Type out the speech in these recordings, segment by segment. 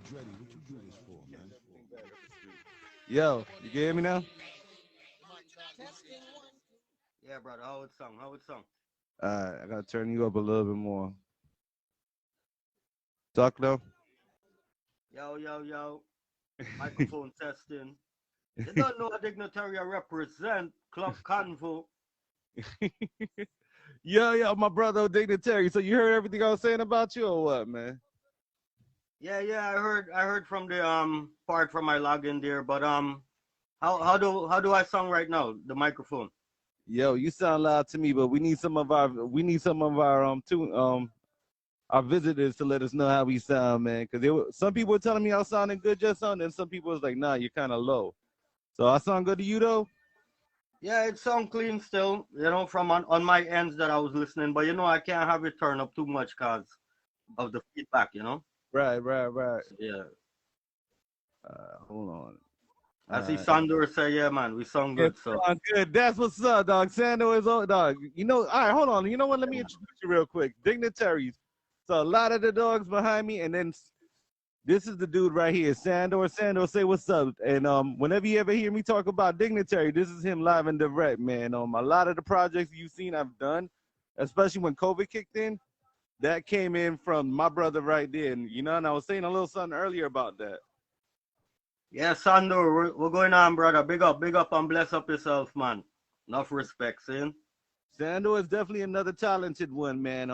Dreddy, what you do this for, man? Yo, you can hear me now? Yeah, brother. How it sound? How it sound? I gotta turn you up a little bit more. Talk though. Yo, yo, yo. Microphone testing. You don't know a dignitary I represent. Club Convo. Yo, my brother Dignitery. So you heard everything I was saying about you or what, man? Yeah, yeah. I heard from the part from my login there, but how do I sound right now? The microphone. Yo, you sound loud to me, but we need some of our our visitors to let us know how we sound, man. Because some people were telling me I was sounding good just on, and some people was like, nah, you're kind of low. So I sound good to you though. Yeah, it sound clean still. From on my ends that I was listening, but I can't have it turn up too much cause of the feedback. Right. So, yeah. Hold on. I see Uh, Sandor say, yeah, man, we sound Yeah, good. So sound good. That's what's up, dog. Sando is on, dog. All right, hold on. You know what? Let me introduce you real quick. Dignitaries. So a lot of the dogs behind me, and then this is the dude right here, Sandor. Sandor, say what's up. And whenever you ever hear me talk about Dignitary, this is him live and direct, man. A lot of the projects you've seen I've done, especially when COVID kicked in, that came in from my brother right there. And I was saying a little something earlier about that. yeah, Sandor, we're going on, brother. Big up, and bless up yourself, man. Enough respect, see? Sando is definitely another talented one, man.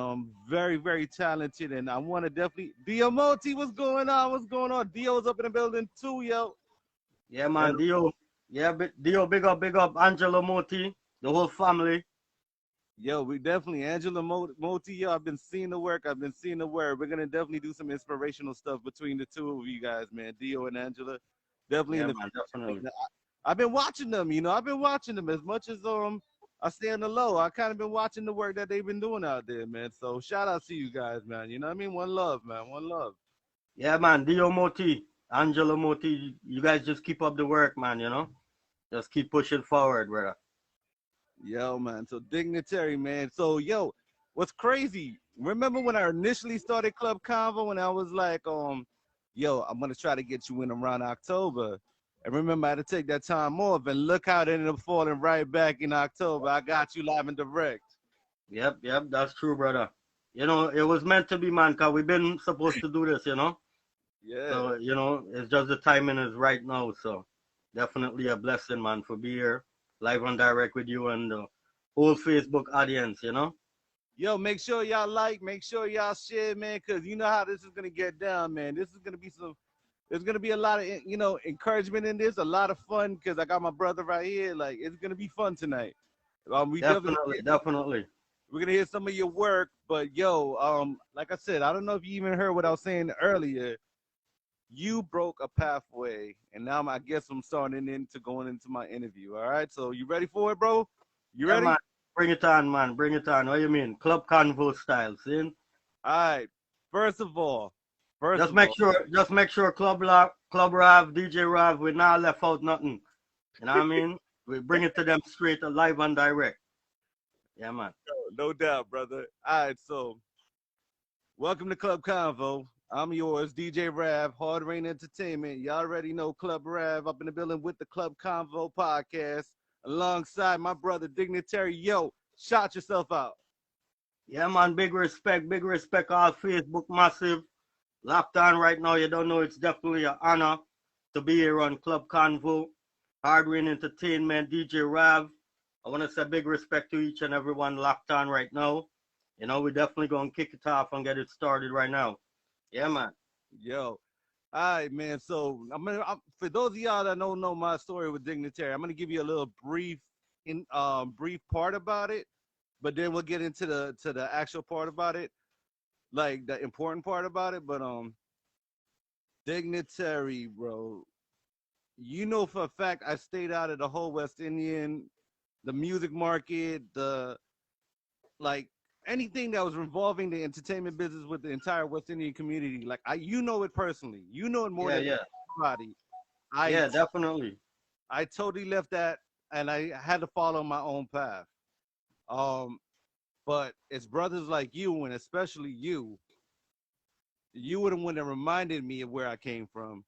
Very, very talented, and I want to definitely Dio Moti. What's going on? What's going on? Dio's up in the building too, yo. Yeah, And man, Dio. Yeah, Dio, big up, Angelo Moti, the whole family. yo, we definitely Angela Moti. Yo, I've been seeing the work. I've been seeing the work. We're gonna definitely do some inspirational stuff between the two of you guys, man. Dio and Angela, definitely in Yeah, the man, future. definitely. I've been watching them. I've been watching them as much as I stay on the low. I kind of been watching the work that they've been doing out there, man. So shout out to you guys, man. You know what I mean? One love, man. One love. Yeah, man, Dio Moti, Angelo Moti, you guys just keep up the work, man. Just keep pushing forward, brother. Yo, man. So dignitary, man. So yo, what's crazy? Remember when I initially started Club Convo and I was like, yo, I'm gonna try to get you in around October. And remember, I had to take that time off, and look how it ended up falling right back in October. I got you live and direct. Yep, that's true, brother. It was meant to be, man, because we've been supposed to do this. Yeah. So, it's just the timing is right now. So, definitely a blessing, man, for be here live and direct with you and the whole Facebook audience. Yo, make sure y'all like, make sure y'all share, man, because you know how this is gonna get down, man. This is gonna be there's gonna be a lot of encouragement in this, a lot of fun, because I got my brother right here. Like it's gonna be fun tonight. We definitely Definitely. we're gonna hear some of your work, but yo, like I said, I don't know if you even heard what I was saying earlier. You broke a pathway, and now I guess I'm starting into going into my interview. All right, so you ready for it, bro? You Yeah, ready? man. Bring it on, man. Bring it on. What you mean? Club Convo style, see? All right. First of all, first Just of make all, sure, Club Rav, DJ Rav, we not left out nothing. You know what I mean? We bring it to them straight, live and direct. Yeah, man. no doubt, brother. All right, so welcome to Club Convo. I'm yours, DJ Rav, Hard Rain Entertainment. Y'all already know Klub Rav up in the building with the Club Convo podcast, alongside my brother Dignitary. Yo, shout yourself out. Yeah, man. Big respect, all Facebook massive. Locked on right now. You don't know it's definitely an honor to be here on Club Convo. Hard Rain Entertainment, DJ Rav. I want to say big respect to each and everyone locked on right now. We're definitely going to kick it off and get it started right now. Yeah, man. Yo, all right, man. So for those of y'all that don't know my story with Dignitary, I'm gonna give you a little brief part about it, but then we'll get into the actual part about it, like the important part about it. But Dignitary, bro. You know for a fact I stayed out of the whole West Indian, the music market, the like anything that was involving the entertainment business with the entire West Indian community. Like you know it personally. You know it more Yeah, than yeah. anybody. I Yeah, definitely. I totally left that and I had to follow my own path. Um, but it's brothers like you and especially you you were the one that reminded me of where I came from.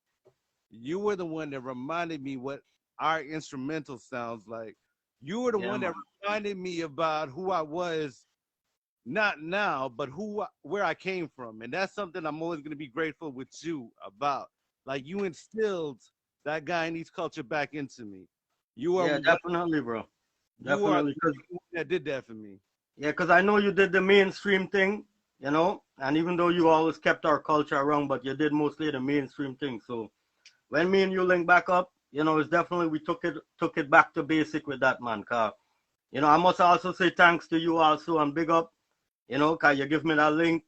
You were the one that reminded me what our instrumental sounds like. You were the Yeah, one that man. reminded me about who I was, not now, but where I came from. And that's something I'm always gonna be grateful with you about. Like you instilled that Guyanese culture back into me. You are Yeah, what definitely, bro. you are Definitely. the one that did that for me. Yeah, cause I know you did the mainstream thing, you know, and even though you always kept our culture around, but you did mostly the mainstream thing. So when me and you link back up, you know, it's definitely we took it back to basic with that, man. Cause you know, I must also say thanks to you also and big up, you know, cause you give me that link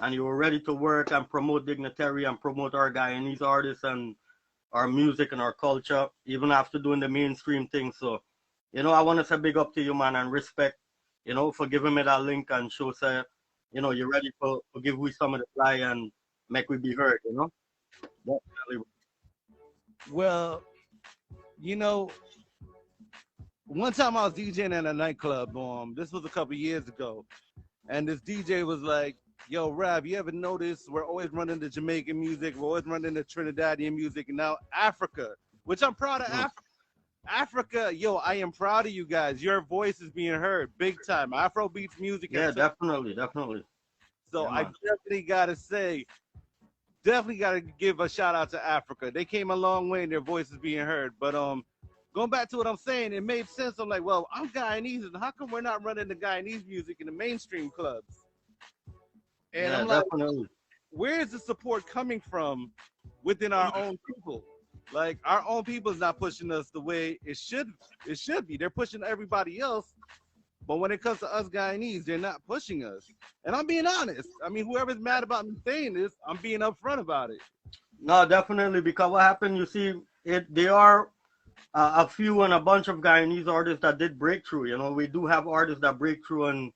and you were ready to work and promote Dignitary and promote our Guyanese artists and our music and our culture, even after doing the mainstream thing. So, you know, I want to say big up to you, man, and respect, you know, for giving me that link and show say, you know, you're ready for give we some of the fly and make we be heard, you know. Definitely. Well, you know, one time I was DJing at a nightclub. This was a couple years ago, and this DJ was like, "Yo, Rav, you ever notice we're always running the Jamaican music, we're always running the Trinidadian music, and now Africa, which I'm proud of Mm. Africa. Africa, yo, I am proud of you guys. Your voice is being heard big time. Afro beats music has Yeah, took. definitely, definitely. So Yeah, I man. definitely gotta say, definitely gotta give a shout out to Africa. They came a long way and their voice is being heard. But going back to what I'm saying, it made sense. I'm like, well, I'm Guyanese, and how come we're not running the Guyanese music in the mainstream clubs? And Yeah, I'm like, definitely. where is the support coming from within our own people? Like our own people is not pushing us the way it should be. They're pushing everybody else, but when it comes to us Guyanese, they're not pushing us. And I'm being honest. I mean, whoever's mad about me saying this, I'm being upfront about it. No, definitely, because what happened, you see, they are a few and a bunch of Guyanese artists that did break through. You know, we do have artists that break through and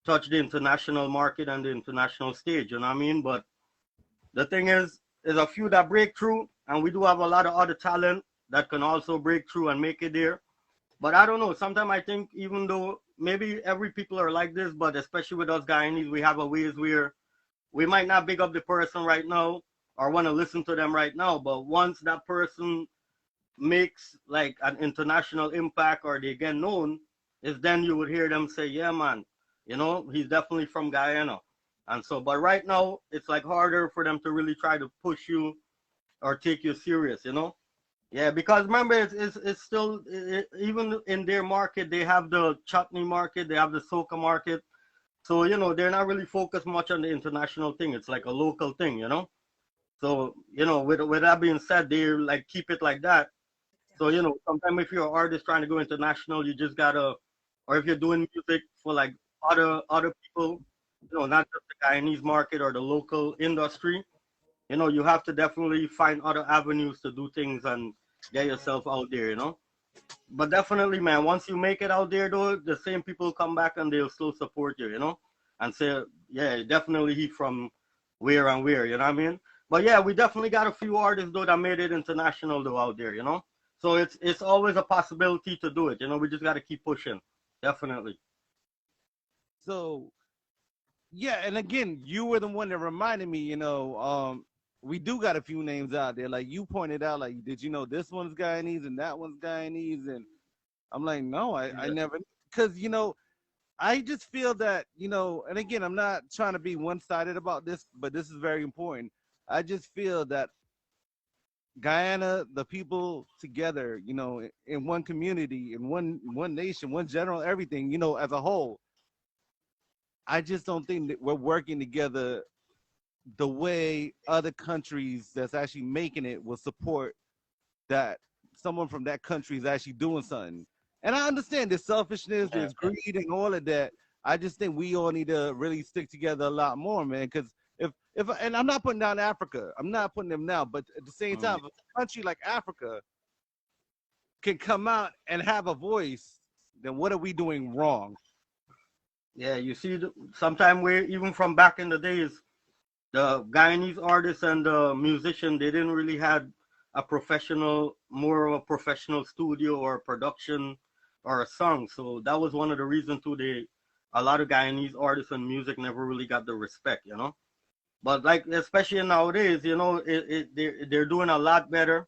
touch the international market and the international stage. You know what I mean? But the thing is a few that break through, and we do have a lot of other talent that can also break through and make it there. But I don't know. Sometimes I think even though maybe every people are like this, but especially with us Guyanese, we have a ways where we might not big up the person right now or want to listen to them right now. But once that person makes like an international impact or they get known, is then you would hear them say, "Yeah, man, you know, he's definitely from Guyana." And so, but right now, it's like harder for them to really try to push you or take you serious, you know? Yeah, because remember, it's still, even in their market, they have the chutney market, they have the soca market. So, you know, they're not really focused much on the international thing. It's like a local thing, you know? So, you know, with that being said, they like keep it like that. So, you know, sometimes if you're an artist trying to go international, you just gotta, or if you're doing music for like other people, you know, not just the Guyanese market or the local industry, you know, you have to definitely find other avenues to do things and get yourself out there, you know. But definitely, man, once you make it out there, though, the same people come back and they'll still support you, you know, and say, yeah, definitely he from where and where, you know what I mean? But yeah, we definitely got a few artists though that made it international though out there, you know. So it's always a possibility to do it, you know. We just got to keep pushing, definitely. So yeah, and again, you were the one that reminded me, we do got a few names out there. Like you pointed out, like, did you know this one's Guyanese and that one's Guyanese? And I'm like, no, I Yeah, never, because, I just feel that, and again, I'm not trying to be one sided about this, but this is very important. I just feel that Guyana, the people together, in one community, in one nation, one general, everything, as a whole, I just don't think that we're working together the way other countries that's actually making it will support that someone from that country is actually doing something. And I understand there's selfishness, yeah, there's greed, and all of that. I just think we all need to really stick together a lot more, man. Because if and I'm not putting down Africa, I'm not putting them down, but at the same mm. time, if a country like Africa can come out and have a voice, then what are we doing wrong? Yeah. You see, sometimes we even from back in the days, the Guyanese artists and the musician, they didn't really had a professional, more of a professional studio or production or a song. So that was one of the reasons too. A lot of Guyanese artists and music never really got the respect, you know. But like especially nowadays, you know, they're doing a lot better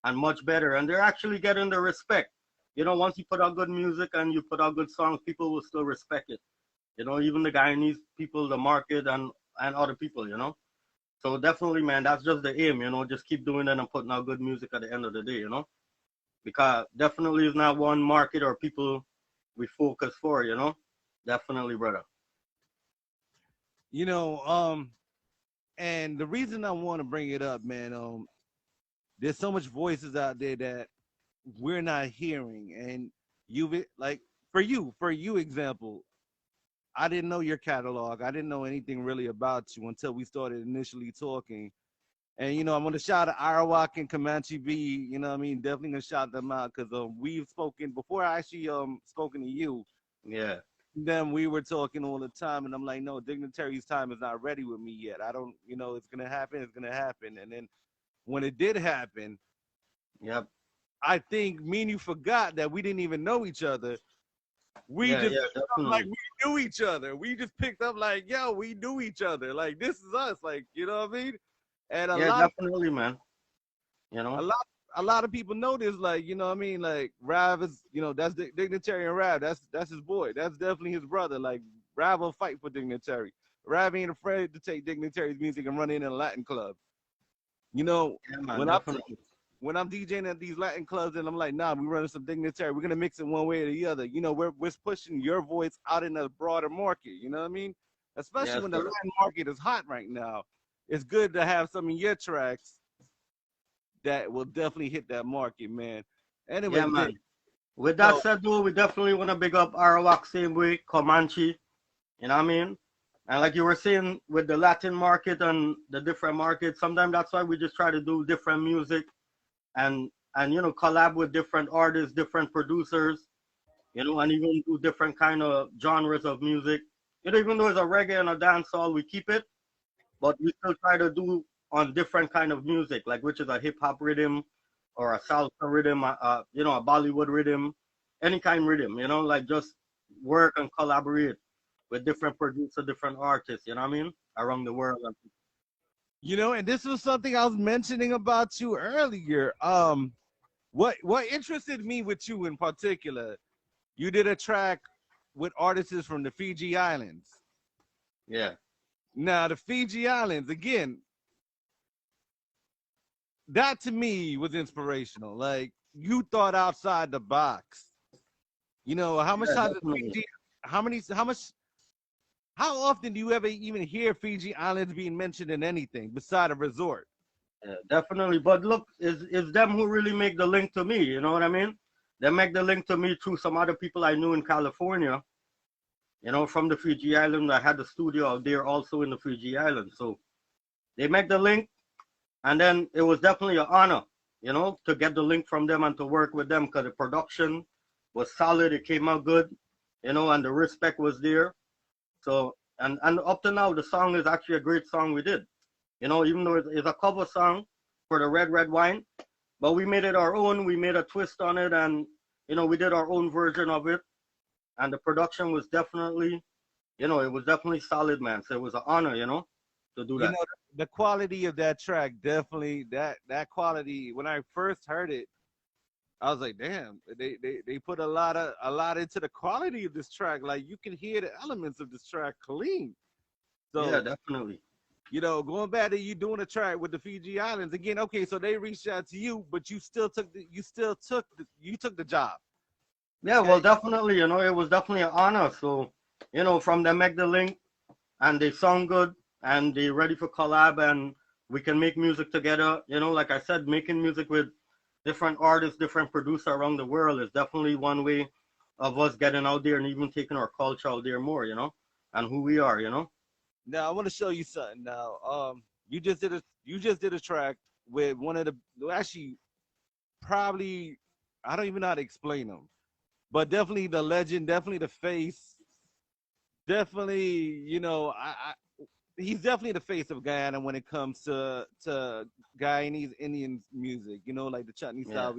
and much better, and they're actually getting the respect. You know, once you put out good music and you put out good songs, people will still respect it. You know, even the Guyanese people, the market, and other people. You know, so definitely, man, that's just the aim. You know, just keep doing that and putting out good music at the end of the day. You know, because definitely is not one market or people we focus for. You know, definitely, brother. You know, and the reason I want to bring it up, man, there's so much voices out there that we're not hearing, and you've like for you example, I didn't know your catalog. I didn't know anything really about you until we started initially talking. And you know, I'm gonna shout out Arawak and Comanche B. You know what I mean? Definitely gonna shout them out because we've spoken before. I actually spoken to you. Yeah. Then we were talking all the time, and I'm like, no, Dignitary's time is not ready with me yet. I don't, you know, it's gonna happen. It's gonna happen. And then when it did happen, Yep. I think me and you forgot that we didn't even know each other. We Yeah. just Yeah. picked up like Definitely. we knew each other. We just picked up like, yo, we knew each other. Like this is us. Like, you know what I mean? And Yeah. Definitely, man. You a know. lot a lot of people know this, like, you know what I mean? Like Rav is, you know, that's Dignitary and Rav. That's his boy. That's definitely his brother. Like Rav will fight for Dignitary. Rav ain't afraid to take Dignitary's music and run in a Latin club. You know, Yeah, man. when I'm Definitely. when I'm DJing at these Latin clubs and I'm like, nah, we running some Dignitary. We're gonna mix it one way or the other. You know, we're pushing your voice out in the broader market. You know what I mean? Especially Yes, when the sir. Latin market is hot right now. It's good to have some of your tracks that will definitely hit that market, man. Yeah, Anyways, Dick. man. With that So said, though, we definitely want to big up Arawak same way, Comanche. You know what I mean? And like you were saying with the Latin market and the different markets, sometimes that's why we just try to do different music and you know collab with different artists, different producers, you know, and even do different kind of genres of music. You know, even though it's a reggae and a dancehall, we keep it, but we still try to do on different kind of music, like which is a hip hop rhythm or a salsa rhythm, you know, a Bollywood rhythm, any kind of rhythm, you know, like just work and collaborate with different producer, different artists, you know what I mean, around the world. you know, and this was something I was mentioning about you earlier. What interested me with you in particular, you did a track with artists from the Fiji Islands. Yeah, Now, the Fiji Islands, again, that to me was inspirational. Like you thought outside the box. You know, how much yeah, time did definitely. Fiji? How much? How often do you ever even hear Fiji Islands being mentioned in anything beside a resort? Yeah, definitely. But look, it's them who really make the link to me. You know what I mean? They make the link to me through some other people I knew in California. You know, from the Fiji Island. I had the studio out there also in the Fiji Island. So they make the link, and then it was definitely an honor, you know, to get the link from them and to work with them because the production was solid. It came out good, you know, and the respect was there. So and up to now, the song is actually a great song we did. You know, even though it's a cover song for the Red Red Wine, but we made it our own. We made a twist on it, and you know, we did our own version of it. And the production was definitely, you know, it was definitely solid, man. So it was an honor, you know, to do You that. know, the quality of that track definitely that quality. When I first heard it, I was like, damn, they put a lot into the quality of this track. Like you can hear the elements of this track clean. Yeah, So definitely. you know, going back to you doing a track with the Fiji Islands again. Okay, so they reached out to you, but you took the job. Yeah, well, Okay, definitely, you know, it was definitely an honor. So, you know, from them make the link and they sound good and they ready for collab and we can make music together. You know, like I said, making music with different artists, different producers around the world is definitely one way of us getting out there and even taking our culture out there more, you know, and who we are, you know. now I want to show you something. Now, you just did a track with one of the well, actually probably I don't even know how to explain them, but definitely the legend, definitely the face, definitely you know he's definitely the face of Guyana when it comes to Guyanese Indian music. You know, like the chutney Yeah, style.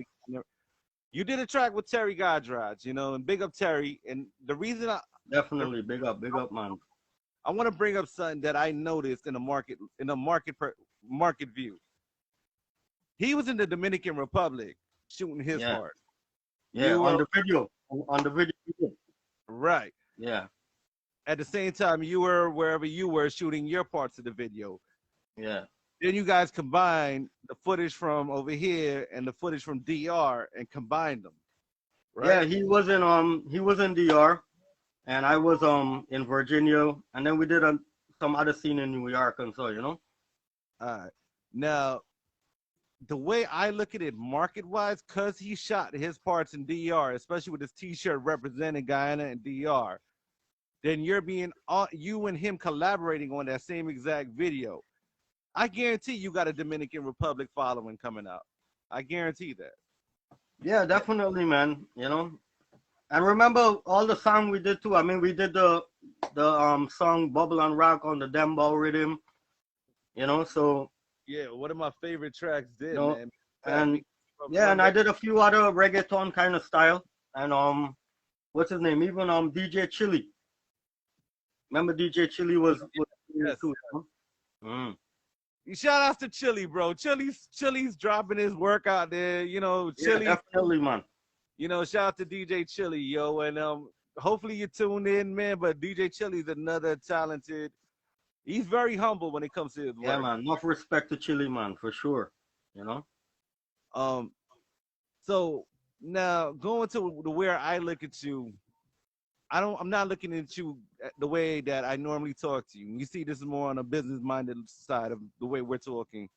You did a track with Terry Godraj, you know, and big up Terry. And the reason I definitely. Big up, man. I want to bring up something that I noticed in the market view. He was in the Dominican Republic shooting his Yeah. part. Yeah, You on were the video. On the video. right. Yeah. At the same time, you were wherever you were shooting your parts of the video. Yeah. Then you guys combined the footage from over here and the footage from DR and combined them, Yeah, right? he was in DR and I was in Virginia, and then we did some other scene in New York and so, you know. All right. Now, the way I look at it market-wise, because he shot his parts in DR, especially with his T-shirt representing Guyana and DR, then you and him collaborating on that same exact video. I guarantee you got a Dominican Republic following coming out. I guarantee that. Yeah, definitely, man. You know, and remember all the song we did too. I mean, we did the song "Bubble and Rock" on the dembow rhythm. You know, so Yeah, one of my favorite tracks you did, know, man. and yeah, and I did a few other reggaeton kind of style. And what's his name? Even DJ Chili. Remember DJ Chili was Yes. too. You know? Shout outs to Chili, bro. Chili's dropping his work out there. You know, Chili. Yeah, definitely, man. You know, shout out to DJ Chili, yo, and hopefully you tuned in, man. But DJ Chili's another talented. He's very humble when it comes to his work. Yeah, man. Enough respect to Chili, man, for sure. You know. So now going to the where I look at you, I'm not looking at you the way that I normally talk to you. You see, this is more on a business-minded side of the way we're talking.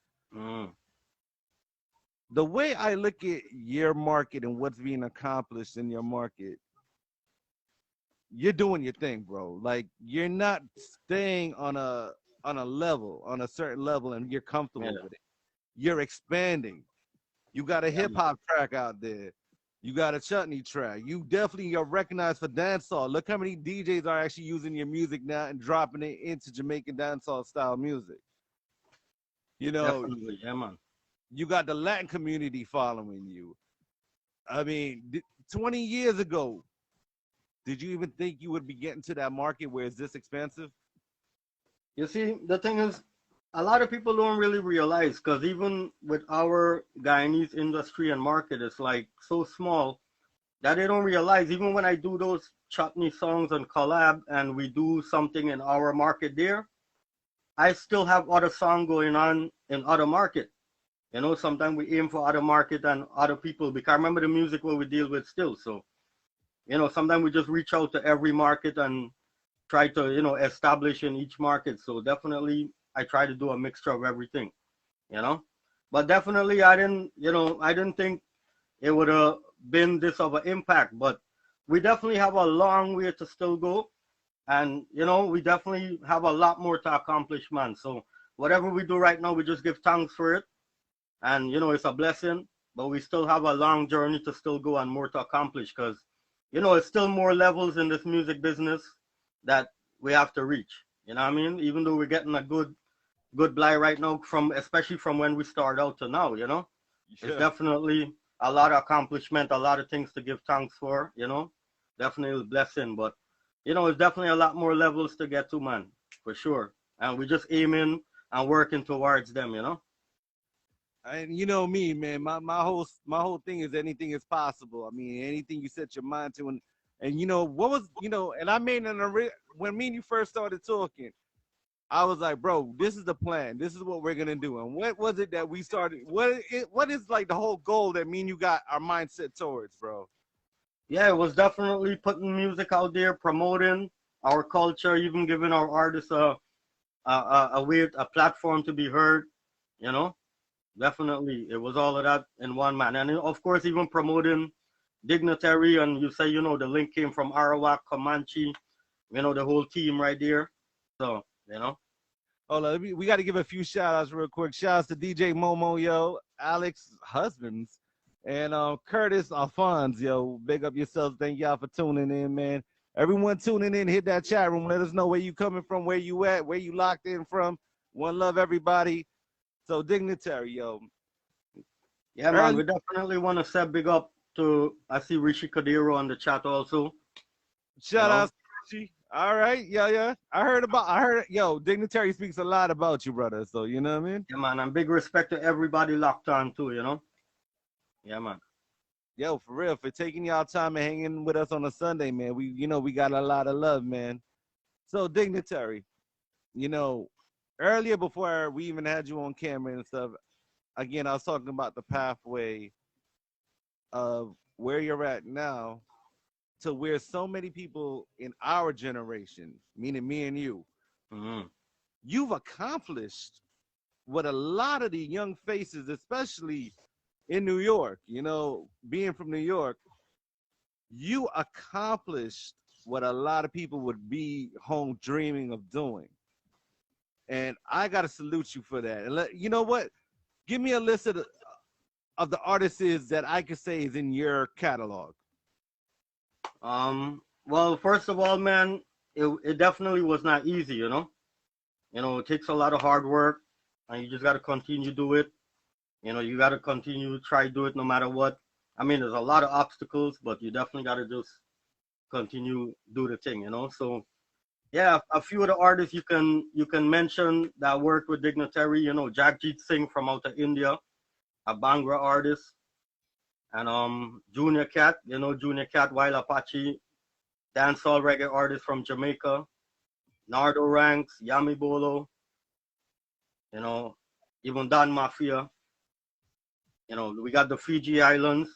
The way I look at your market and what's being accomplished in your market, you're doing your thing, bro. Like you're not staying on a certain level, and you're comfortable with it. You're expanding. You got a hip hop track out there. You got a chutney track. You definitely are recognized for dancehall. Look how many DJs are actually using your music now and dropping it into Jamaican dancehall style music. You know, definitely, yeah, man. You got the Latin community following you. I mean, 20 years ago, did you even think you would be getting to that market where it's this expensive? You see, the thing is, a lot of people don't really realize, because even with our Guyanese industry and market, it's like so small that they don't realize. Even when I do those chutney songs and collab and we do something in our market there, I still have other songs going on in other market. You know, sometimes we aim for other market and other people, because remember the music what we deal with still. So, you know, sometimes we just reach out to every market and try to, you know, establish in each market. So definitely I try to do a mixture of everything, you know. But definitely I didn't think it would have been this of an impact. But we definitely have a long way to still go. And, you know, we definitely have a lot more to accomplish, man. So whatever we do right now, we just give thanks for it. And, you know, it's a blessing, but we still have a long journey to still go and more to accomplish, because, you know, it's still more levels in this music business that we have to reach. You know what I mean? Even though we're getting a good blight right now, especially from when we start out to now, you know? Yeah. It's definitely a lot of accomplishment, a lot of things to give thanks for, you know? Definitely a blessing, but, you know, it's definitely a lot more levels to get to, man, for sure. And we're just aiming and working towards them, you know? And you know me, man. My whole thing is anything is possible. I mean, anything you set your mind to, and you know what was, you know, and I made when me and you first started talking, I was like, bro, this is the plan. This is what we're gonna do. And what was it that we started? What is like the whole goal that me and you got our mindset towards, bro? Yeah, it was definitely putting music out there, promoting our culture, even giving our artists a platform to be heard, you know. Definitely, it was all of that in one man. And of course, even promoting Dignitary, and you say, you know, the link came from Arawak, Comanche, you know, the whole team right there. So, you know. Hold on, we got to give a few shout outs real quick. Shout outs to DJ Momo, yo, Alex Husbands, and Curtis Alphonse, yo. Big up yourselves. Thank y'all for tuning in, man. Everyone tuning in, hit that chat room. Let us know where you coming from, where you at, where you locked in from. One love, everybody. So Dignitary, yo. Yeah, man, we definitely want to say big up to, I see Rishi Kadiro on the chat also. Shout out to Rishi. All right, yeah. I heard, yo, Dignitary speaks a lot about you, brother. So you know what I mean? Yeah, man, and big respect to everybody locked on too, you know? Yeah, man. Yo, for real, for taking y'all time and hanging with us on a Sunday, man. We got a lot of love, man. So Dignitary, you know, earlier before we even had you on camera and stuff, again, I was talking about the pathway of where you're at now to where so many people in our generation, meaning me and Mm-hmm. you've accomplished what a lot of the young faces, especially in New York, being from New York, you accomplished what a lot of people would be home dreaming of doing. And I got to salute you for that. And you know what? Give me a list of the artists that I could say is in your catalog. Well, first of all, man, it definitely was not easy, you know? It takes a lot of hard work, and you just got to continue to do it. You got to continue to try to do it no matter what. I mean, there's a lot of obstacles, but you definitely got to just continue do the thing, So, yeah, a few of the artists you can mention that worked with Dignitary, Jagjit Singh from out of India, a Bhangra artist, and Junior Cat, Junior Cat, Wild Apache, Dancehall Reggae artist from Jamaica, Nardo Ranks, Yami Bolo, you know, even Don Mafia. We got the Fiji Islands,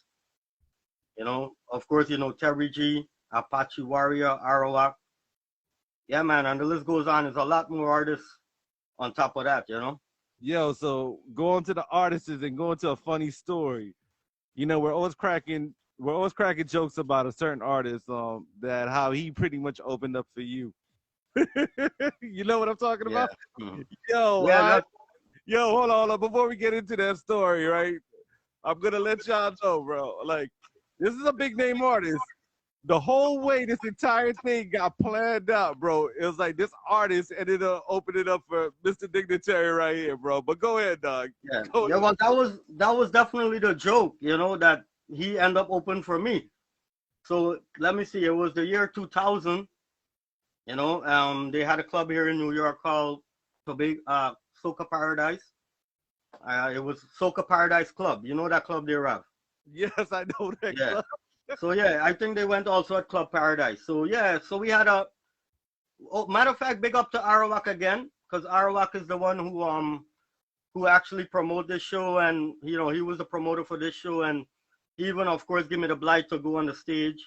of course, Terry G, Apache Warrior, Arawak. Yeah, man, and the list goes on. There's a lot more artists on top of that. Yo, so going to the artists and going to a funny story. We're always cracking jokes about a certain artist, that how he pretty much opened up for you. You know what I'm talking Yeah. about? Mhm. Yo, Yeah, yo, hold on. Before we get into that story, right? I'm gonna let y'all know, bro. Like, this is a big name artist. The whole way this entire thing got planned out, bro. It was like this artist ended up opening up for Mr. Dignitary right here, bro. But go ahead, dog. yeah. Go Yeah, ahead. well, that was definitely the joke, that he ended up open for me. So let me see. It was the year 2000. They had a club here in New York called Soca Paradise. It was Soca Paradise Club. You know that club there, Rav? Yes, I know that Yeah. club. So yeah, I think they went also at Club Paradise. So yeah, so we had matter of fact, big up to Arawak again, because Arawak is the one who actually promoted this show, and he was the promoter for this show, and he even of course give me the blight to go on the stage,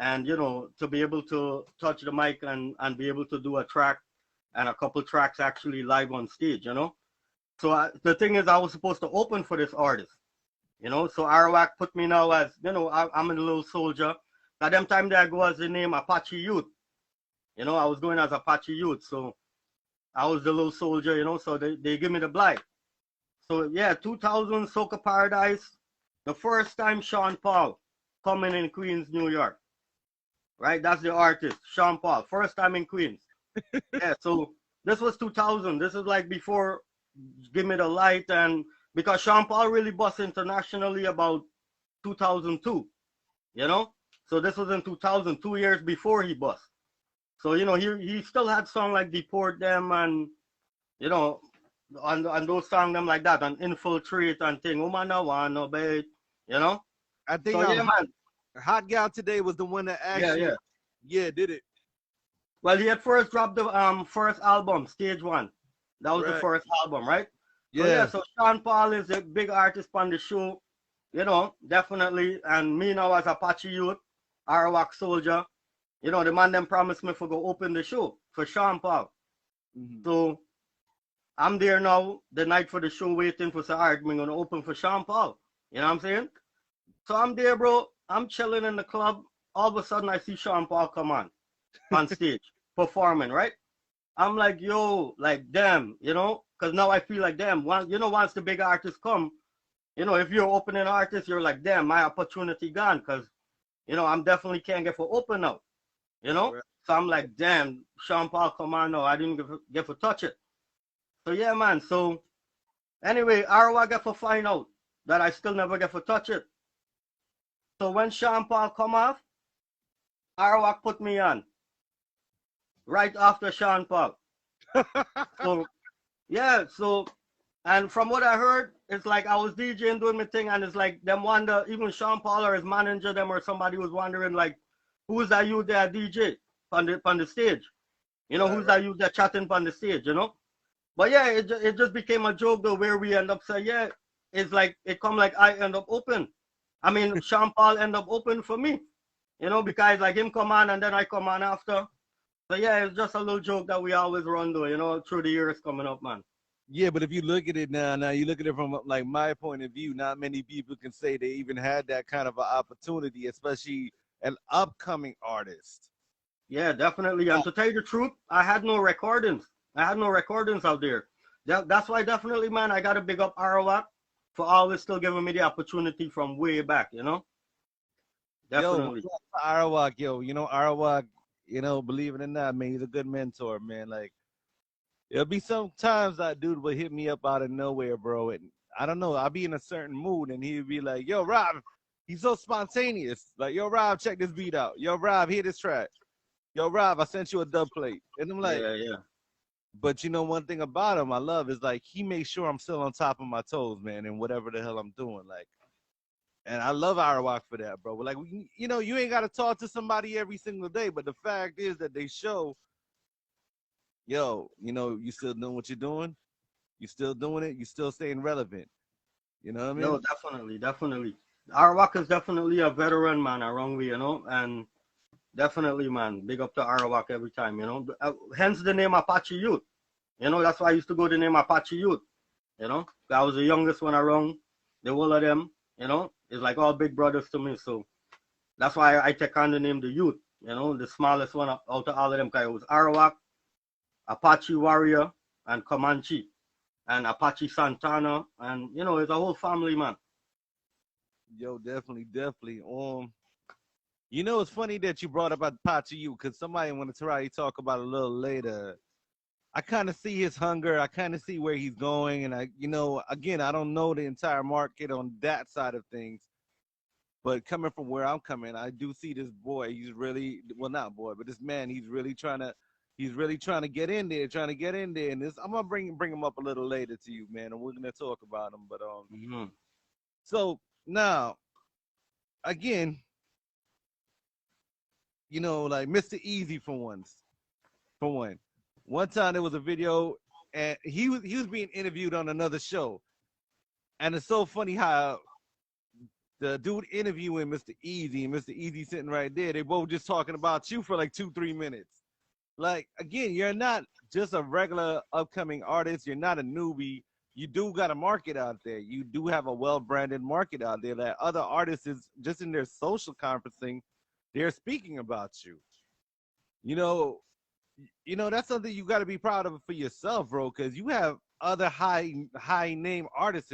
and to be able to touch the mic and be able to do a track and a couple tracks actually live on stage. So the thing is, I was supposed to open for this artist. So Arawak put me now as, I'm a little soldier. At them time that I go as the name Apache Youth. I was going as Apache Youth. So I was the little soldier, so they give me the blight. So yeah, 2000 Soca Paradise. The first time Sean Paul coming in Queens, New York. Right? That's the artist, Sean Paul. First time in Queens. Yeah, so this was 2000. This is like before Give Me the Light, and because Sean Paul really bust internationally about 2002, So this was in 2000, 2 years before he bust. So, he still had songs like Deport Them and, on those songs them like that, and Infiltrate and thing, Woman I Wanna Bait, you know? I think So, yeah, man. Hot Gal Today was the one that actually, did it. Well, he had first dropped the first album, Stage One. That was the Right. first album, right? So Yeah. yeah, so Sean Paul is a big artist on the show, definitely. And me now as Apache Youth, Arawak soldier, the man them promised me for go open the show for Sean Paul. Mhm. So I'm there now, the night for the show, waiting for some art. I'm gonna open for Sean Paul. You know what I'm saying? So I'm there, bro. I'm chilling in the club. All of a sudden, I see Sean Paul come on stage performing, right? I'm like, yo, like, damn, because now I feel like, damn, once the big artists come, if you're opening artist, you're like, damn, my opportunity gone, because, I'm definitely can't get for open now, Right. So I'm like, damn, Sean Paul, come on, no, I didn't get for touch it. So yeah, man, so anyway, Arwa get for find out that I still never get for touch it. So when Sean Paul come off, Arawak put me on. right after Sean Paul. So yeah, so and from what I heard, it's like I was DJing doing my thing, and it's like them wonder, even Sean Paul or his manager, them or somebody was wondering like, who's that you there DJ on the stage? You know, who's that you there chatting on the stage? You know. But yeah, it just became a joke though, where we end up saying, yeah, it's like it come like I end up open. I mean, Sean Paul end up open for me, you know, because like him come on and then I come on after. So yeah, it's just a little joke that we always run though, you know, through the years coming up, man. Yeah, but if you look at it now you look at it from like my point of view, not many people can say they even had that kind of an opportunity, especially an upcoming artist. Yeah, definitely. And to tell you the truth, I had no recordings. I had no recordings out there. That's why definitely, man, I got to big up Arawak for always still giving me the opportunity from way back, you know? Definitely. Yo, Arawak, yo, you know, Arawak, you know, believe it or not, man, he's a good mentor, man. Like, there'll be some times that dude will hit me up out of nowhere, bro. And I don't know, I'll be in a certain mood and he'll be like, yo, Rob, he's so spontaneous. Like, yo, Rob, check this beat out. Yo, Rob, hear this track. Yo, Rob, I sent you a dub plate. And I'm like, yeah. but you know, one thing about him I love is like he makes sure I'm still on top of my toes, man, and whatever the hell I'm doing. Like, and I love Arawak for that, bro. But like, you know, you ain't got to talk to somebody every single day, but the fact is that they show, yo, you know, you still doing what you're doing, you still doing it, you still staying relevant. You know what I mean? No, definitely. Arawak is definitely a veteran, man, around me, you know? And definitely, man, big up to Arawak every time, you know? Hence the name Apache Youth. You know, that's why I used to go the name Apache Youth. You know, I was the youngest one around. The whole of them, you know, it's like all big brothers to me. So that's why I take on the name the Youth. You know, the smallest one out of all of them. Cause it was Arawak, Apache Warrior, and Comanche, and Apache Santana, and you know, it's a whole family, man. Yo, definitely. You know, it's funny that you brought up Apache you, because somebody wanted to try to talk about it a little later. I kind of see his hunger. I kind of see where he's going. And I, you know, again, I don't know the entire market on that side of things. But coming from where I'm coming, I do see this boy. He's really, well, not boy, but this man, he's really trying to get in there, trying to get in there. And this, I'm gonna bring him up a little later to you, man. And we're gonna talk about him. But so now, again, you know, like Mr. Easy for once, for one. One time there was a video, and he was being interviewed on another show, and it's so funny how the dude interviewing Mr. Easy and Mr. Easy sitting right there, they both just talking about you for like 2-3 minutes. Like, again, you're not just a regular upcoming artist. You're not a newbie. You do got a market out there. You do have a well-branded market out there that other artists is just in their social conferencing, they're speaking about you. You know, that's something you got to be proud of for yourself, bro, because you have other high name artists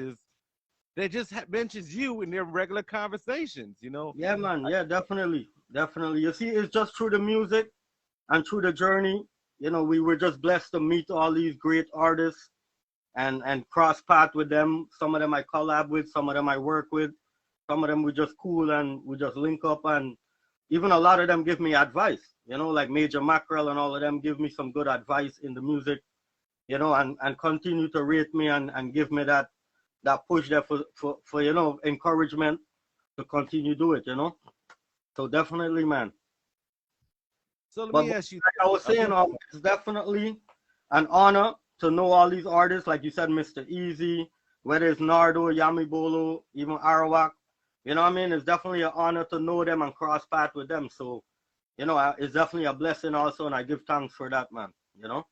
that just mentions you in their regular conversations, you know. Yeah, man. Yeah, definitely. You see, it's just through the music and through the journey. You know, we were just blessed to meet all these great artists and cross path with them. Some of them I collab with, some of them I work with, some of them we just cool and we just link up, and even a lot of them give me advice, you know, like Major Mackerel and all of them give me some good advice in the music, you know, and continue to rate me and give me that push there for you know, encouragement to continue do it, you know. So definitely, man. So let But me ask you, like I was saying, it's definitely an honor to know all these artists, like you said, Mr. Easy, whether it's Nardo, Yami Bolo, even Arawak. You know what I mean? It's definitely an honor to know them and cross path with them. So, you know, it's definitely a blessing also, and I give thanks for that, man. You know?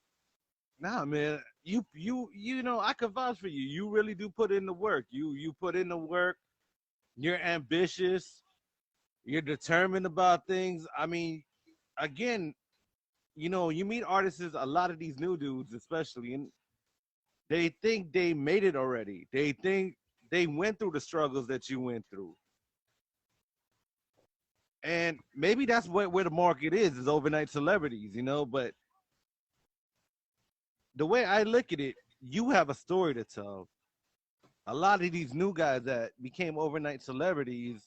nah, man, you know, I can vouch for you. You really do put in the work. You put in the work. You're ambitious. You're determined about things. I mean, again, you know, you meet artists, a lot of these new dudes, especially, and they think they made it already. They think they went through the struggles that you went through. And maybe that's where the market is overnight celebrities, you know. But the way I look at it, you have a story to tell. A lot of these new guys that became overnight celebrities,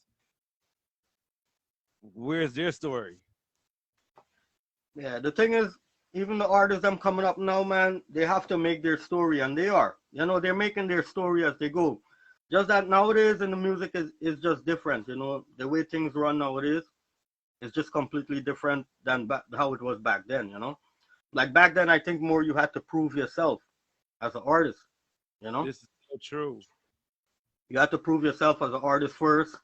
where's their story? Yeah, the thing is, even the artists them coming up now, man, they have to make their story, and they are. You know, they're making their story as they go. Just that nowadays in the music is just different. You know, the way things run nowadays is just completely different than how it was back then. You know, like back then, I think more you had to prove yourself as an artist. You know, This is so true. you had to prove yourself as an artist first,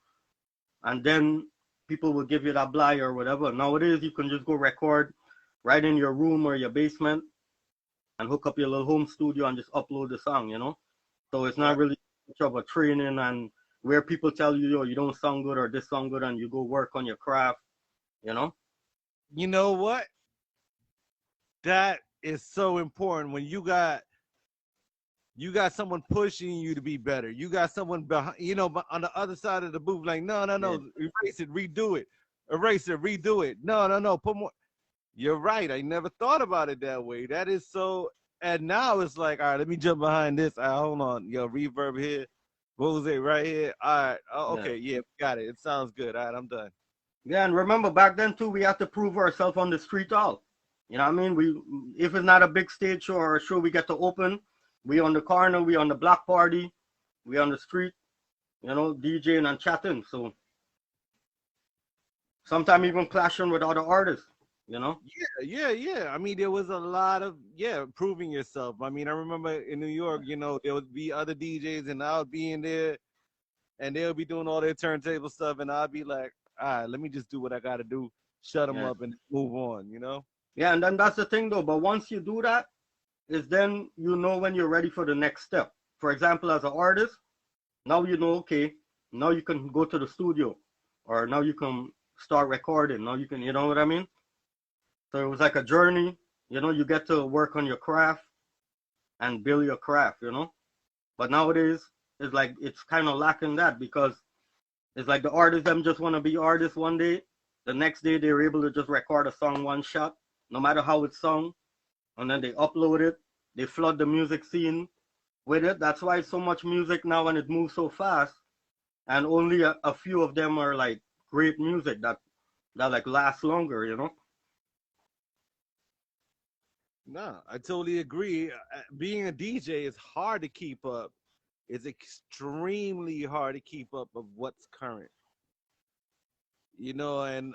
and then people will give you that blight or whatever. Nowadays, you can just go record right in your room or your basement and hook up your little home studio and just upload the song, you know? So it's not Right. really much of a training and where people tell you, yo, you don't sound good or this sound good and you go work on your craft, you know? You know what? That is so important when you got someone pushing you to be better. You got someone behind, on the other side of the booth, like, no, no, Yeah. no, erase it, redo it, erase it, redo it. No, no, no, put more. You're right. I never thought about it that way. That is so. And now it's like, all right, let me jump behind this. Hold on, reverb here, Jose right here. All right, oh, Yeah. okay, yeah, got it. It sounds good. All right, I'm done. Yeah, and remember back then too, we had to prove ourselves on the street all. You know what I mean? If it's not a big stage show or a show we get to open, we on the corner, we on the block party, we on the street, you know, DJing and chatting. So sometimes even clashing with other artists, you know? Yeah. I mean, there was a lot of proving yourself. I mean, I remember in New York, there would be other DJs, and I would be in there, and they'll be doing all their turntable stuff, and I'll be like, all right, let me just do what I got to do, shut them Yeah. up, and move on. Yeah, and then that's the thing though. But once you do that, is then you know when you're ready for the next step. For example, as an artist, now you know, okay, now you can go to the studio, or now you can start recording. Now you can, you know what I mean? So it was like a journey. You know, you get to work on your craft and build your craft. You know, but nowadays it's like it's kind of lacking that because it's like the artists them just want to be artists one day. The next day they're able to just record a song one shot, no matter how it's sung, and then they upload it. They flood the music scene with it. That's why so much music now and it moves so fast, and only a few of them are like great music that like lasts longer. You know? No, I totally agree. Being a DJ is hard to keep up. It's extremely hard to keep up of what's current. And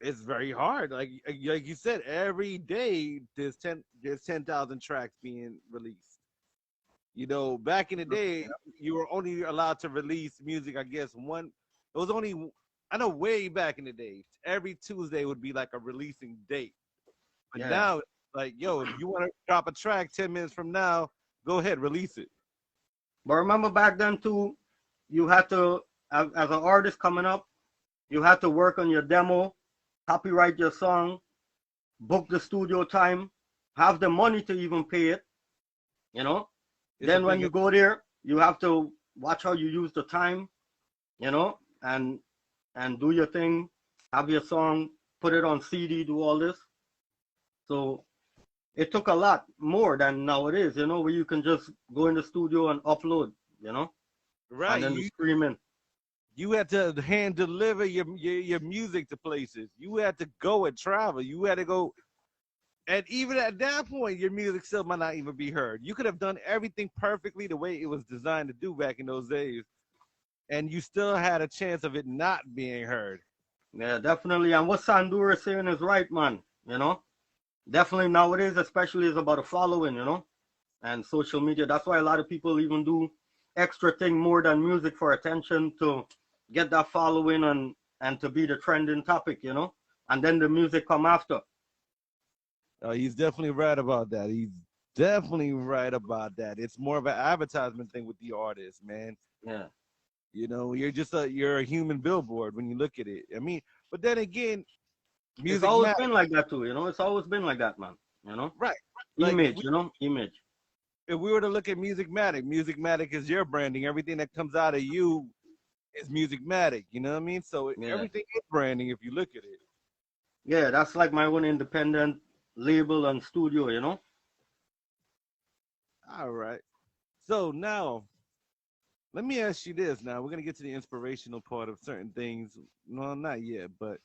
it's very hard. Like you said, every day there's 10,000 tracks being released. Back in the day, you were only allowed to release music. I guess one. It was only. I know way back in the day, every Tuesday would be like a releasing date. But Yeah. now, like, yo, if you want to drop a track 10 minutes from now, go ahead, release it. But remember back then too, you had to, as an artist coming up, you had to work on your demo, copyright your song, book the studio time, have the money to even pay it, you know. It's a Then when big you go there, you have to watch how you use the time, you know, and do your thing, have your song, put it on CD, do all this. So it took a lot more than nowadays, you know, where you can just go in the studio and upload, you know, and right. then the streaming. You had to hand deliver your music to places. You had to go and travel. You had to go, and even at that point, your music still might not even be heard. You could have done everything perfectly the way it was designed to do back in those days, and you still had a chance of it not being heard. Yeah, definitely. And what Sandura is saying is right, man. You know, definitely nowadays, especially is about a following, you know, and social media. That's why a lot of people even do extra thing more than music for attention to get that following and to be the trending topic, you know, and then the music come after. He's definitely right about that. He's definitely right about that. It's more of an advertisement thing with the artist, man. Yeah, You're a human billboard when you look at it. I mean, but then again, it's music always matters, been like that too, you know. It's always been like that, man. You know, right? Like image, you know, image. if we were to look at Music Matic is your branding. Everything that comes out of you is Music Matic. You know what I mean? So Yeah, everything is branding if you look at it. yeah. That's like my own independent label and studio, you know. All right. So now let me ask you this. Now we're gonna get to the inspirational part of certain things. No, not yet. But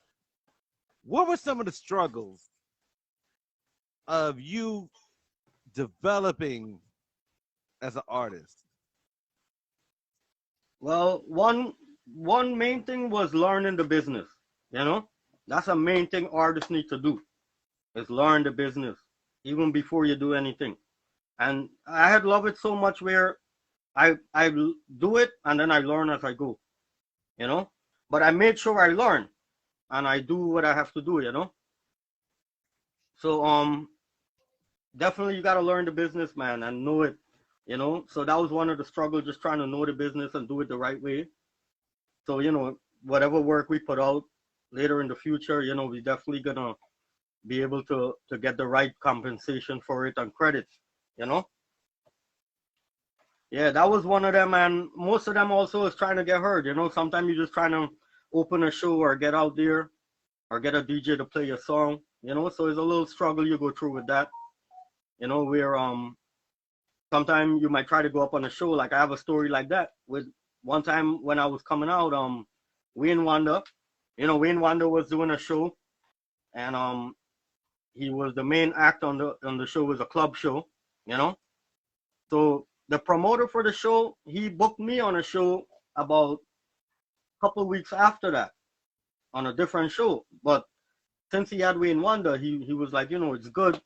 what were some of the struggles of you developing as an artist? Well, one main thing was learning the business. You know, that's a main thing artists need to do is learn the business even before you do anything. And I had loved it so much where I do it and then I learn as I go. You know, but I made sure I learn and I do what I have to do. You know, so definitely you got to learn the business, man, and know it. You know, so that was one of the struggles, just trying to know the business and do it the right way. So, you know, whatever work we put out later in the future, you know, we definitely gonna be able to get the right compensation for it and credits, you know. Yeah, that was one of them, and most of them also is trying to get heard, you know. Sometimes you're just trying to open a show or get out there or get a DJ to play your song, you know. So it's a little struggle you go through with that, you know, where sometimes you might try to go up on a show. Like I have a story like that with one time when I was coming out, Wayne Wonder, you know, Wayne Wonder was doing a show, and he was the main act on the show. Was a club show, you know. So the promoter for the show, he booked me on a show about a couple of weeks after that on a different show. But since he had Wayne Wonder, he was like, you know, it's good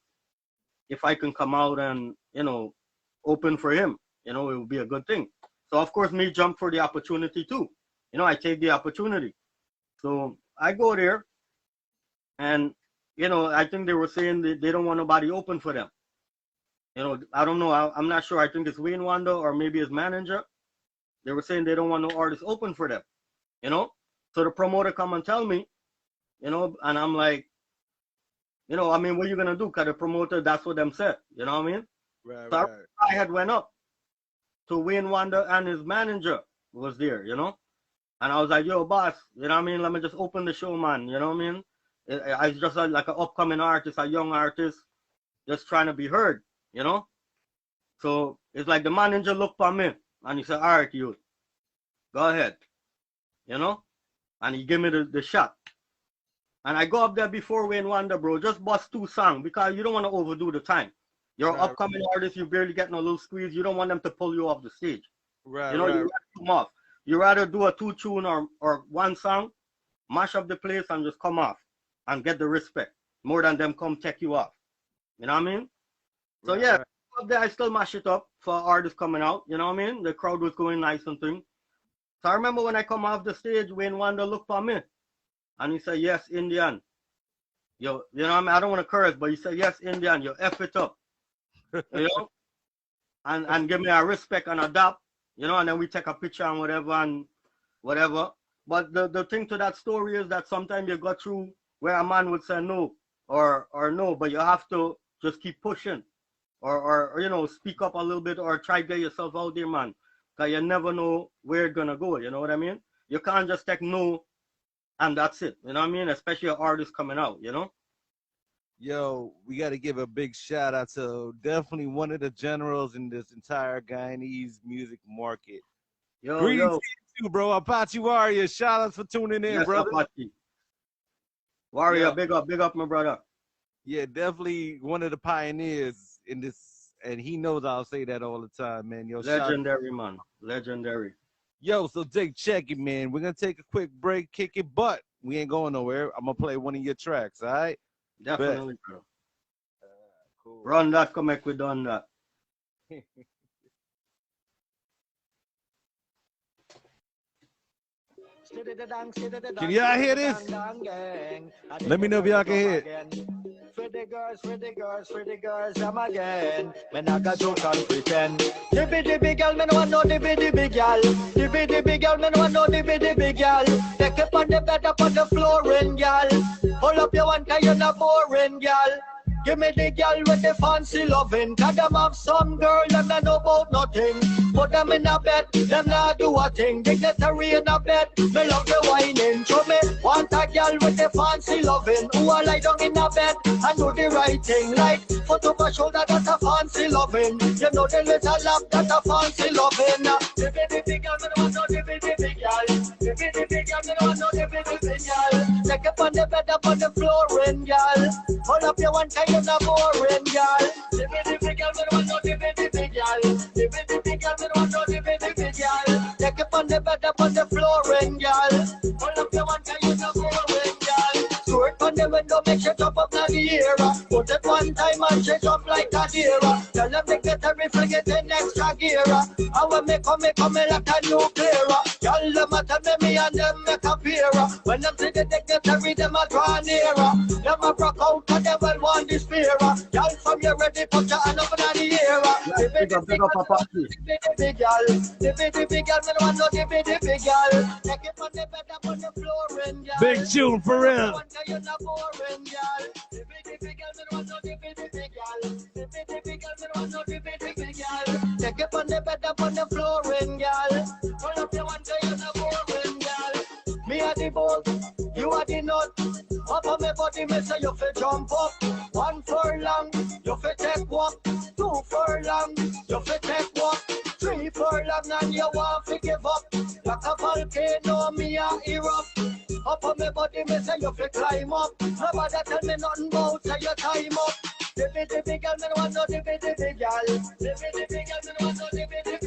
if I can come out and, you know, open for him, you know, it would be a good thing. So of course me jump for the opportunity too. You know, I take the opportunity. So I go there and, you know, I think they were saying that they don't want nobody open for them. You know, I don't know. I'm not sure. I think it's Wayne Wonder or maybe his manager. They were saying they don't want no artists open for them, you know? So the promoter come and tell me, you know, and I'm like, you know, I mean, what are you going to do? Because the promoter, that's what them said, you know what I mean? Right, So right. I had went up to Wayne Wonder and his manager was there, you know? And I was like, yo, boss, you know what I mean? Let me just open the show, man, you know what I mean? I just like an upcoming artist, a young artist, just trying to be heard, you know? So it's like the manager looked for me and he said, all right, you, go ahead, you know? And he gave me the shot. And I go up there before Wayne Wonder, bro, just bust 2 songs because you don't want to overdo the time. You're an upcoming artist, you barely getting a little squeeze. You don't want them to pull you off the stage. Right, you know, right. you rather come off. You rather do a 2 tune or 1 song, mash up the place and just come off and get the respect more than them come take you off. You know what I mean? So Right, yeah, right. up there I still mash it up for artists coming out. You know what I mean? The crowd was going nice and thing. So I remember when I come off the stage, Wayne Wonder looked for me and he said, yes, Indian. Yo, you know what I mean? I don't want to curse, but he said, yes, Indian, you F it up. You know? And give me a respect and a dap, you know, and then we take a picture and whatever. But the thing to that story is that sometimes you go through where a man would say no or no, but you have to just keep pushing or you know, speak up a little bit or try to get yourself out there, man. Because you never know where it's gonna go, you know what I mean? You can't just take no and that's it, you know what I mean? Especially an artist coming out, you know? Yo, we got to give a big shout out to definitely one of the generals in this entire Guyanese music market. Greetings to you, bro. Apache Warrior. Shout out for tuning in, yes, brother. Apache. Warrior, Yeah. big up, my brother. Yeah, definitely one of the pioneers in this, and he knows I'll say that all the time, man. Yo, Legendary, man. Legendary. Yo, so Jake, check it, man. We're gonna take a quick break, kick it, but we ain't going nowhere. I'm gonna play one of your tracks, all right? Definitely, bro. Cool. Run that, come back, we done that. Can y'all hear this? Let me know if y'all can hear it. For the girls, I'm again. Man, I got joke and pretend. Dibby girl, man, want know dibby girl. Dibby girl, man, want know dibby girl. Take up on the bed, up on the flooring, girl. Hold up your one, cause you're not boring, girl. Give me the girl with the fancy loving. Cause them have some girl, them not know about nothing. Put them in a bed, them not do a thing. Dignitary in a bed, me love the whining. Show me, want a girl with the fancy loving. Who a lie down in a bed and do the right thing. Like, foot up her shoulder, that's a fancy loving. You know the little lap, that's a fancy loving. Dibby girl, me don't want no dibby girl. Dibby girl, me don't want no dibby girl. Take it on the bed, up on the flooring, girl. Hold up your one kind of boring, girl. Dibby girl, me want no dibby girl. Dibby girl, me want no dibby girl. Take it on the bed, up on the flooring, girl. Hold up your one kind of boring, girl. Throw it on the window, make she jump up now the air. Put it one time and she jump like a deer. Tell them they get a fling it in extra gear. And when me come like a nuclear. Y'all them a tell me and them make a pair. When them see the dignitary, them a draw near. Them a broke out and them will want this fear. Y'all from you ready, put your hand up in the air. The big girl, the big girl, me want no the big girl. Take it on the bed up on the floor, and girl. Big tune for real. You're not boring, girl. The big girl, me want no the big girl. The big girl, me want no the big girl. Take it on the bed up on the floor, and girl. Pull up your one, you're not boring, girl. Me are the bolt, you are the nut. Up on my body, me say you fit jump up. 1 furlong, you fit take walk. 2 furlong, you fit take walk. 3 furlong, and you want to give up. Like a volcano, me a erupt. Up on my body, me say you fit climb up. Nobody tell me nothing about say your time up. The big girl, me no want no the big girl. The big girl, me no want no the big girl.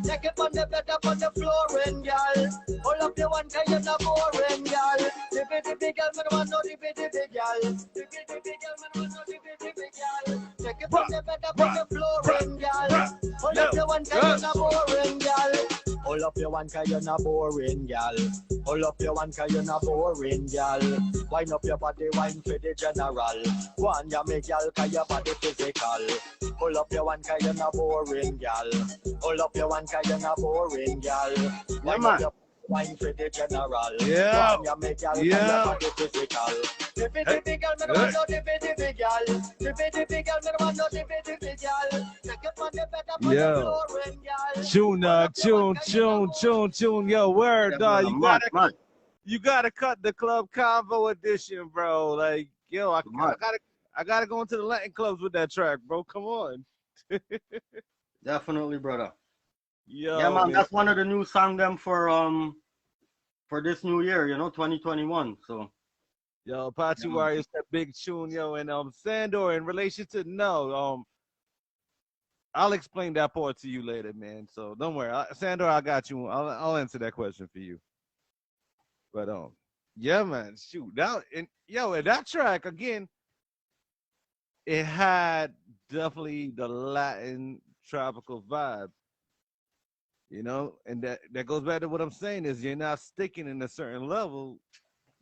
Take it on the bed up on the floor, and girl. Hold up your one guy, you're not boring, girl. The big girl, me no want no the big girl. The big girl, me no want no the big girl. Take it on the bed up on the floor, and girl. Hold up your one guy, you're not boring, girl. Hold up your one guy, you're not boring, girl. Hold up your one guy, you're not boring, girl. Wind up your body, wine for the general. Go on, you make girl, cause your body physical. Hold up your one guy, you're not boring, girl. Hold up your one guy, you're not boring, girl. Wind up your wine for the general. Yeah. Go on, you make girl, cause your body physical. The big girl, me no want no the big girl. The big girl, me no want no the big girl. Take it on the bed up on the floor, girl. Tune. Yo, word, dog. You gotta cut the Klub Konvo edition, bro. Like, yo, I gotta go into the Latin clubs with that track, bro. Come on. Definitely, brother. Yo, yeah, man, that's one of the new songs them for this new year, 2021. So. Yo, Apache Warriors, that big tune, yo, and Sandor, in relation to I'll explain that part to you later, man. So don't worry, Sandor, I got you. I'll answer that question for you. But yeah, man, shoot, and that track again, it had definitely the Latin tropical vibe, and that goes back to what I'm saying is you're not sticking in a certain level.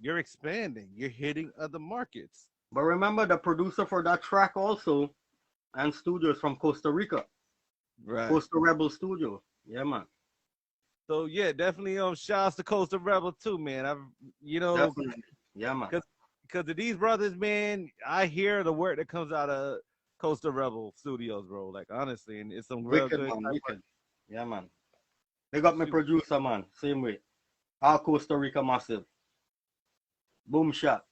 You're expanding. You're hitting other markets. But remember, the producer for that track also and studios from Costa Rica. Right. Costa Rebel Studio. Yeah, man. So, yeah, definitely shouts to Costa Rebel, too, man. Definitely. Yeah, man. Because of these brothers, man, I hear the word that comes out of Costa Rebel Studios, bro. Like, honestly, and it's some real good. Wicked. Yeah, man. They got my producer, man. Same way. All Costa Rica massive. Boom shot.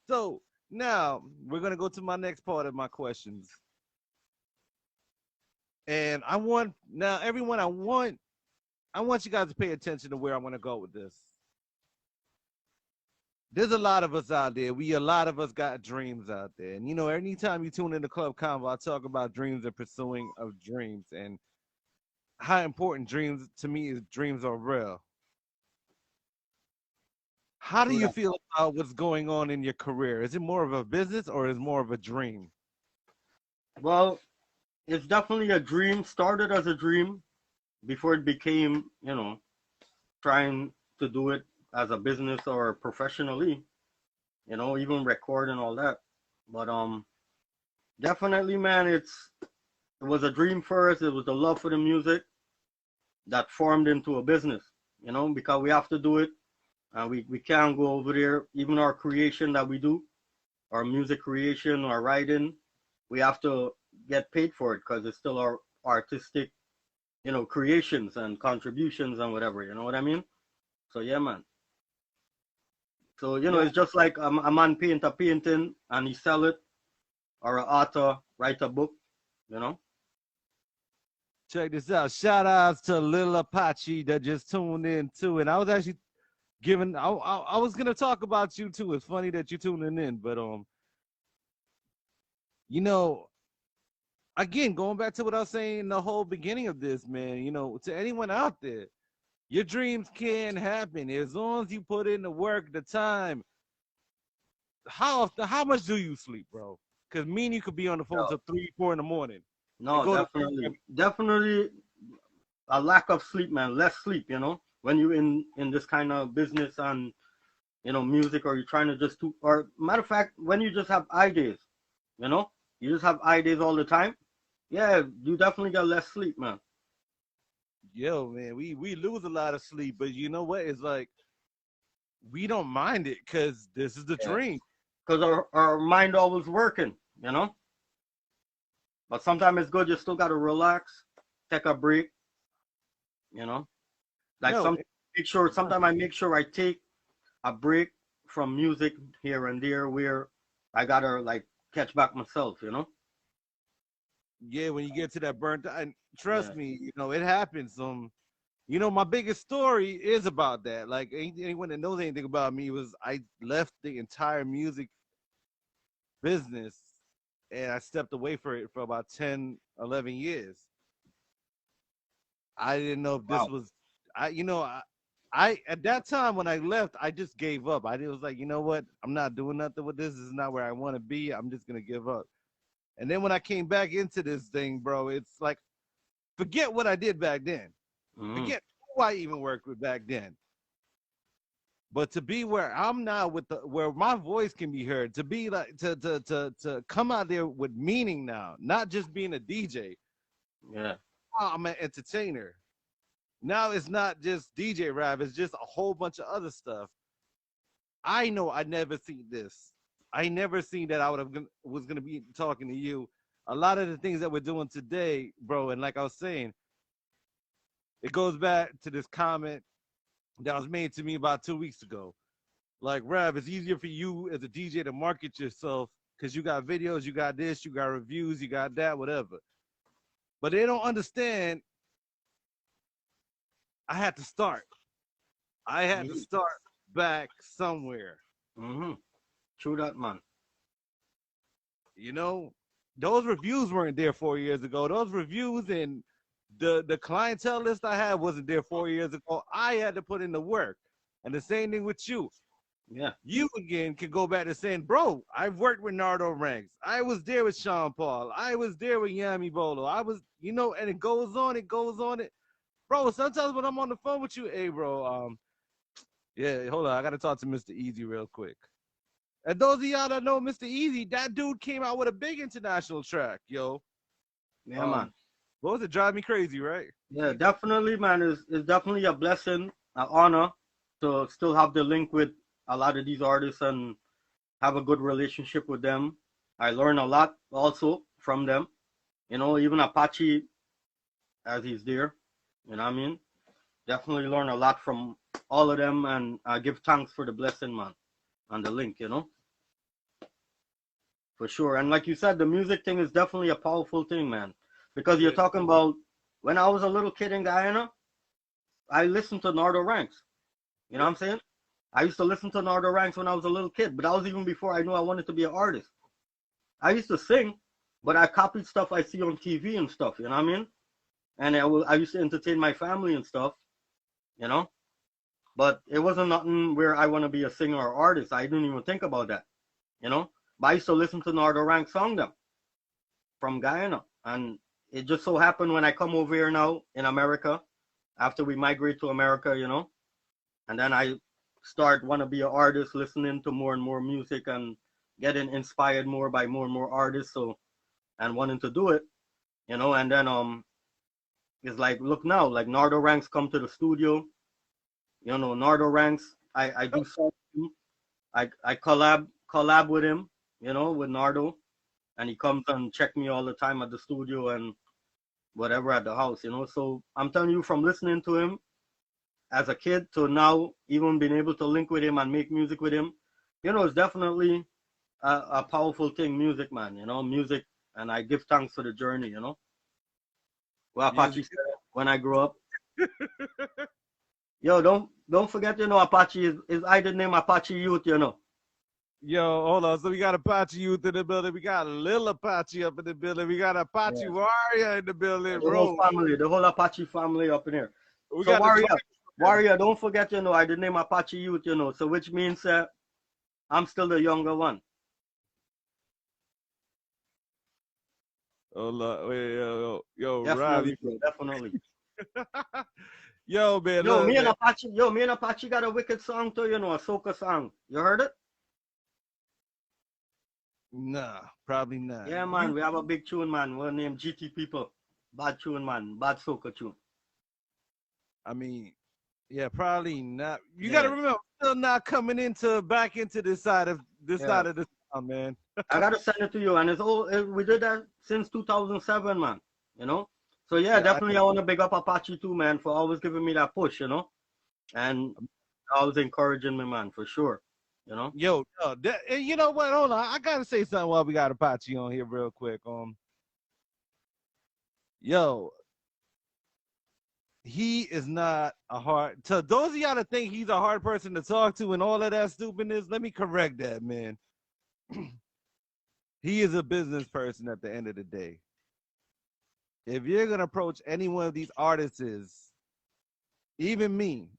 So now we're gonna go to my next part of my questions, and I want you guys to pay attention to where I want to go with this. There's a lot of us out there. A lot of us got dreams out there, and anytime you tune in to Klub Konvo, I talk about dreams and pursuing of dreams, and how important dreams to me is. Dreams are real. How do you feel about what's going on in your career? Is it more of a business or is it more of a dream? Well, it's definitely a dream. Started as a dream before it became, trying to do it as a business or professionally, even record and all that. But definitely, man, it was a dream first. It was the love for the music that formed into a business, because we have to do it. And we can't go over there. Even our creation that we do, our music creation, our writing, we have to get paid for it because it's still our artistic, creations and contributions and whatever. You know what I mean? So yeah, man. So it's just like a man paint a painting and he sell it, or an author write a book. Check this out. Shout outs to Lil Apache that just tuned in too. And I was actually given. I was gonna talk about you too. It's funny that you're tuning in, but you know, again, going back to what I was saying in the whole beginning of this, man. You know, to anyone out there, your dreams can happen as long as you put in the work, the time. How much do you sleep, bro? Because me and you could be on the phone No, till 3, 4 in the morning. And no, go to definitely a lack of sleep, man. Less sleep, you know, when you in this kind of business and music, or you're trying to just do, or matter of fact, when you just have eye days, you know, you just have eye days all the time. Yeah, you definitely get less sleep, man. yo, man, we lose a lot of sleep, but you know what? It's like we don't mind it because this is the Yeah, dream. because our mind always working, you know. But sometimes it's good. You still gotta relax, take a break, you know. Like No, sometimes I make sure I take a break from music here and there where I gotta like catch back myself, you know. yeah, when you get to that burnt out, and Yeah, trust me, it happens. My biggest story is about that. Like anyone that knows anything about me was I left the entire music business and I stepped away for it for about 10, 11 years. I didn't know if this wow. was I at that time when I left, I just gave up. I was like, you know what? I'm not doing nothing with this. This is not where I want to be. I'm just gonna give up. And then when I came back into this thing, bro, it's like forget what I did back then. Hmm. Forget who I even worked with back then. But to be where I'm now with where my voice can be heard, to be like to come out there with meaning now, not just being a DJ. Yeah. I'm an entertainer. Now it's not just DJ rap, it's just a whole bunch of other stuff. I know I never seen this. I never seen that I was gonna be talking to you. A lot of the things that we're doing today, bro, and like I was saying, it goes back to this comment that was made to me about 2 weeks ago. Like, Rav, it's easier for you as a DJ to market yourself because you got videos, you got this, you got reviews, you got that, whatever. But they don't understand I had to start. I had to Hmm. start back somewhere. Hmm. True that, man. You know, those reviews weren't there 4 years ago. Those reviews and the clientele list I had wasn't there 4 years ago. I had to put in the work. And the same thing with you. Yeah. You again can go back to saying, bro, I've worked with Nardo Ranks. I was there with Sean Paul. I was there with Yami Bolo. I was, and it goes on, it goes on. It, bro. Sometimes when I'm on the phone with you, hey, bro, yeah, hold on, I gotta talk to Mr. Easy real quick. And those of y'all that know Mr. Easy, that dude came out with a big international track, yo. Yeah, man. Um, what was it? Drive me crazy, right? Yeah, definitely, man. It's definitely a blessing, an honor to still have the link with a lot of these artists and have a good relationship with them. I learn a lot also from them. You know, even Apache as he's there. You know what I mean? Definitely learn a lot from all of them, and I give thanks for the blessing, man, and the link, for sure. And like you said, the music thing is definitely a powerful thing, man, because you're Yeah. talking about when I was a little kid in Guyana, I listened to Nardo Ranks. You know what I'm saying? I used to listen to Nardo Ranks when I was a little kid, but that was even before I knew I wanted to be an artist. I used to sing, but I copied stuff I see on TV and stuff, you know what I mean? And I used to entertain my family and stuff, you know? But it wasn't nothing where I want to be a singer or artist. I didn't even think about that, you know? But I used to listen to Nardo Ranks song them from Guyana. And it just so happened when I come over here now in America, after we migrate to America, and then I start want to be an artist, listening to more and more music and getting inspired more by more and more artists. So and wanting to do it, and then it's like look now, like Nardo Ranks come to the studio, Nardo Ranks. I do something. I collab with him, with Nardo, and he comes and check me all the time at the studio and whatever at the house, So I'm telling you, from listening to him as a kid to now, even being able to link with him and make music with him, it's definitely a powerful thing, music, man, music. And I give thanks for the journey, Well, Apache Music. said when I grew up. Yo, don't forget, you know, Apache is I the name Apache Youth, you know. Yo, hold on. So we got Apache Youth in the building. We got Lil Apache up in the building. We got Apache Yeah. Warrior in the building, The whole bro. family, the whole Apache family up in here. We So got the Warrior, don't forget, you know, I the name Apache Youth, you know. So which means I'm still the younger one. Hold on. Wait, yo, Rob. Definitely, bro, definitely. Yo, man, Yo, look, me and man. Apache got a wicked song too, you know, a soca song. You heard it? Nah, probably not. Yeah, man, we have a big tune, man. We're named GT People. Bad tune, man. Bad soca tune. I mean, yeah, probably not. You Yeah. got to remember, I'm still not coming back into this side of the town, man. I gotta send it to you, and we did that since 2007, man. You know, so yeah, definitely I want to big up Apache too, man, for always giving me that push, you know, and always encouraging me, man, for sure. You know. Yo, you know what? Hold on, I gotta say something while we got Apache on here real quick. Yo, he is not a hard. To those of y'all that think he's a hard person to talk to and all of that stupidness, let me correct that, man. He is a business person at the end of the day. If you're gonna approach any one of these artists, even me,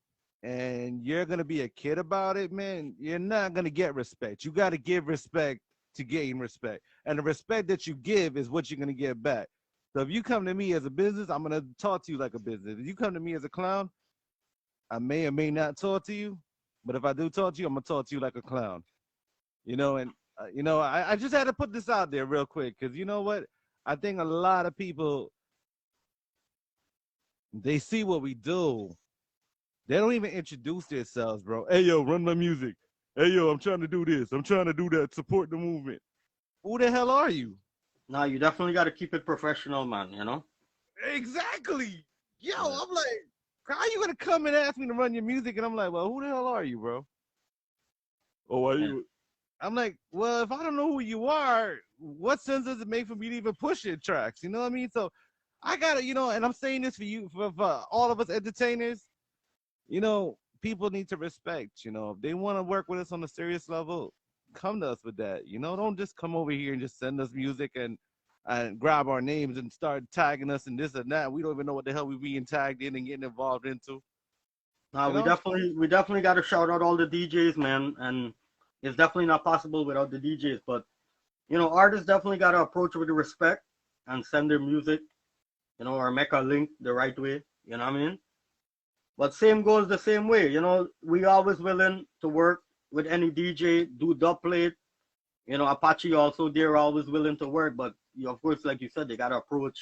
and you're gonna be a kid about it, man, you're not gonna get respect. You gotta give respect to gain respect. And the respect that you give is what you're gonna get back. So if you come to me as a business, I'm gonna talk to you like a business. If you come to me as a clown, I may or may not talk to you, but if I do talk to you, I'm gonna talk to you like a clown. You know, and I just had to put this out there real quick because you know what? I think a lot of people they see what we do. They don't even introduce themselves, bro. Hey yo, run my music. Hey yo, I'm trying to do this. I'm trying to do that. Support the movement. Who the hell are you? Now you definitely got to keep it professional, man. You know. Exactly. Yo, I'm like, how you gonna come and ask me to run your music? And I'm like, well, who the hell are you, bro? Oh, why you? I'm like, well, if I don't know who you are, what sense does it make for me to even push your tracks? You know what I mean? So I gotta, and I'm saying this for you, for all of us entertainers. People need to respect. If they want to work with us on a serious level, come to us with that. Don't just come over here and just send us music and grab our names and start tagging us and this and that. We don't even know what the hell we're being tagged in and getting involved into. We definitely got to shout out all the DJs, man, and it's definitely not possible without the DJs. But artists definitely got to approach with respect and send their music, or make a link the right way. You know what I mean? But same goes the same way. We always willing to work with any DJ, do dub plate. Apache also, they're always willing to work. But of course, like you said, they got to approach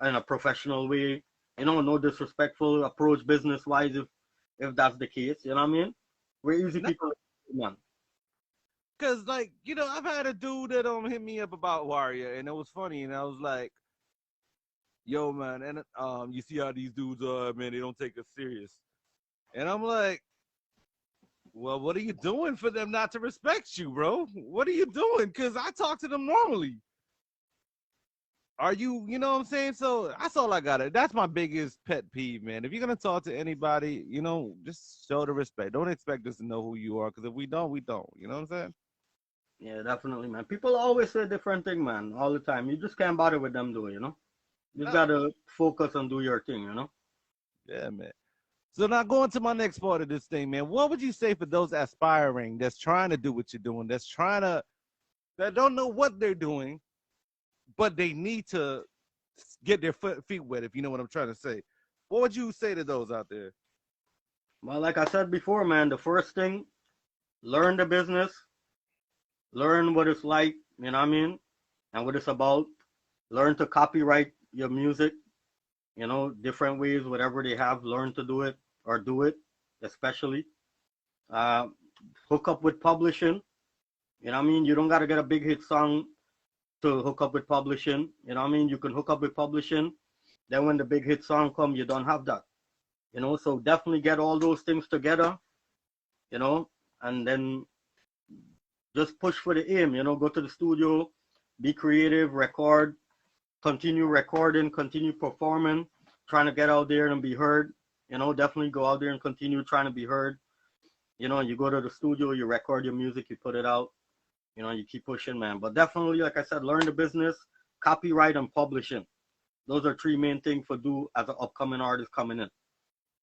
in a professional way. No disrespectful approach business wise if that's the case. You know what I mean? We're easy people, man. Cause I've had a dude that hit me up about Warrior, and it was funny, and I was like, yo, man, and you see how these dudes are, man, they don't take us serious. And I'm like, well, what are you doing for them not to respect you, bro? What are you doing? Because I talk to them normally. Are you, you know what I'm saying? So that's all I got. That's my biggest pet peeve, man. If you're going to talk to anybody, just show the respect. Don't expect us to know who you are, because if we don't, we don't. You know what I'm saying? Yeah, definitely, man. People always say different thing, man, all the time. You just can't bother with them, though, You just got to focus and do your thing, Yeah, man. So now going to my next part of this thing, man, what would you say for those aspiring that's trying to do what you're doing, that don't know what they're doing, but they need to get their feet wet, if you know what I'm trying to say? What would you say to those out there? Well, like I said before, man, the first thing, learn the business, learn what it's like, you know what I mean, and what it's about. Learn to copyright your music, different ways, whatever they have, learn to do it or do it, especially. Hook up with publishing, you know what I mean? You don't got to get a big hit song to hook up with publishing, you know what I mean? You can hook up with publishing, then when the big hit song come, you don't have that, So definitely get all those things together, and then just push for the aim, go to the studio, be creative, continue recording, continue performing, trying to get out there and be heard, You know, definitely go out there and continue trying to be heard. You know, you go to the studio, you record your music, you put it out. You know, you keep pushing, man. But definitely, like I said, learn the business, copyright, and publishing. Those are three main things for do as an upcoming artist coming in.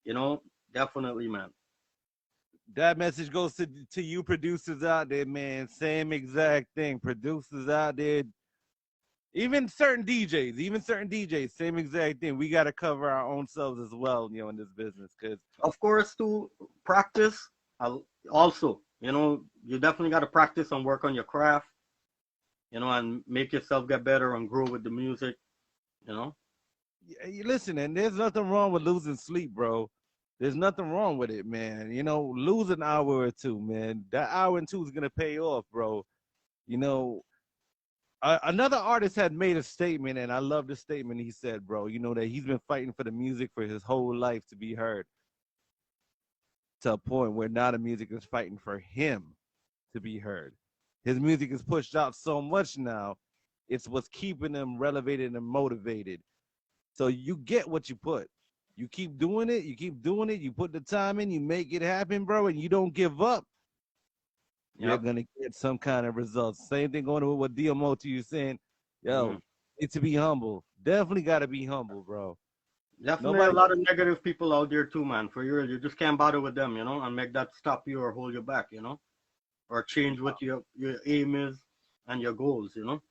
You know, definitely, man. That message goes to you producers out there, man. Same exact thing. Producers out there, even certain DJs, same exact thing. We got to cover our own selves as well, you know, in this business. Cause Of course, to practice, also, you know, you definitely got to practice and work on your craft, you know, and make yourself get better and grow with the music, you know. listen, and there's nothing wrong with losing sleep, bro. There's nothing wrong with it, man. You know, lose an hour or two, man. That hour and two is gonna pay off, bro. You know, another artist had made a statement, and I love the statement he said, bro. You know that he's been fighting for the music for his whole life to be heard, to a point where now the music is fighting for him to be heard. His music is pushed out so much now, it's what's keeping him relevated and motivated. So you get what you put. You keep doing it, you put the time in, you make it happen, bro, and you don't give up. You're gonna get some kind of results. Same thing going on with what DMO to you saying, yo, it's to be humble. Definitely gotta be humble, bro. Definitely a lot of negative people out there too, man. For real, you just can't bother with them, you know, and make that stop you or hold you back, you know, or change what your aim is and your goals, you know.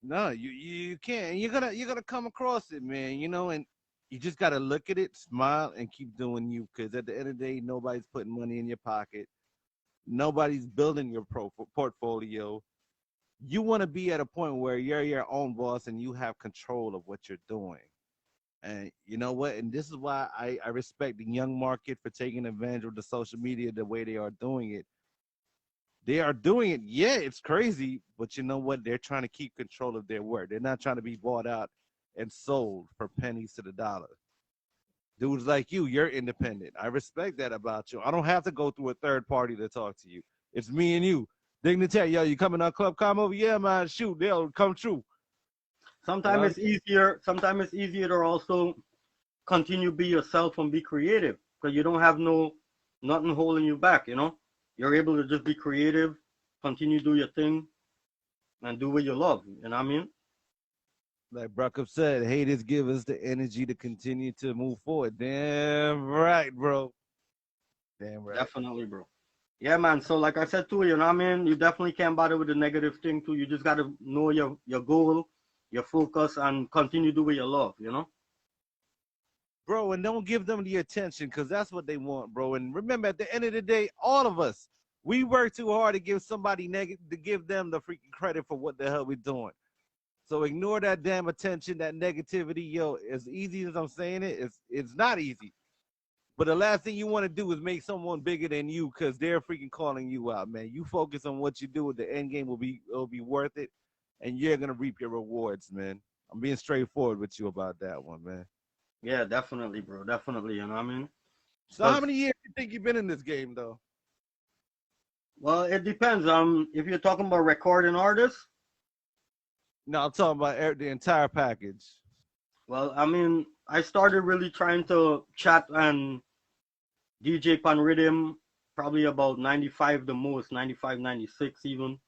No, you can't. You're gonna come across it, man. You know, and you just gotta look at it, smile, and keep doing you. Because at the end of the day, nobody's putting money in your pocket. Nobody's building your portfolio. You want to be at a point where you're your own boss and you have control of what you're doing. And you know what? And this is why I respect the young market for taking advantage of the social media the way they are doing it. They are doing it. Yeah, it's crazy, but you know what? They're trying to keep control of their work. They're not trying to be bought out and sold for pennies to the dollar. Dudes like you, you're independent. I respect that about you. I don't have to go through a third party to talk to you. It's me and you. Dignitary, yo, you coming on Klub Konvo? Yeah, man, shoot, they'll come true. Sometimes it's easier. Sometimes it's easier to also continue be yourself and be creative because you don't have nothing holding you back. You know, you're able to just be creative, continue do your thing, and do what you love. You know what I mean? Like Bruckup said, haters give us the energy to continue to move forward. Damn right, bro. Damn right. Definitely, bro. Yeah, man. So like I said too, you know what I mean? You definitely can't bother with the negative thing too. You just gotta know your goal, your focus, and continue to do what you love, you know? Bro, and don't give them the attention because that's what they want, bro. And remember, at the end of the day, all of us, we work too hard to give somebody to give them the freaking credit for what the hell we're doing. So ignore that damn attention, that negativity. Yo, as easy as I'm saying it, it's not easy. But the last thing you want to do is make someone bigger than you because they're freaking calling you out, man. You focus on what you do, the end game will be worth it, and you're gonna reap your rewards, man. I'm being straightforward with you about that one, man. Yeah, definitely, bro. Definitely, you know what I mean? So how many years do you think you've been in this game, though? Well, it depends. If you're talking about recording artists. No, I'm talking about the entire package. Well, I mean, I started really trying to chat and DJ pan rhythm probably about 95 the most, 95, 96 even,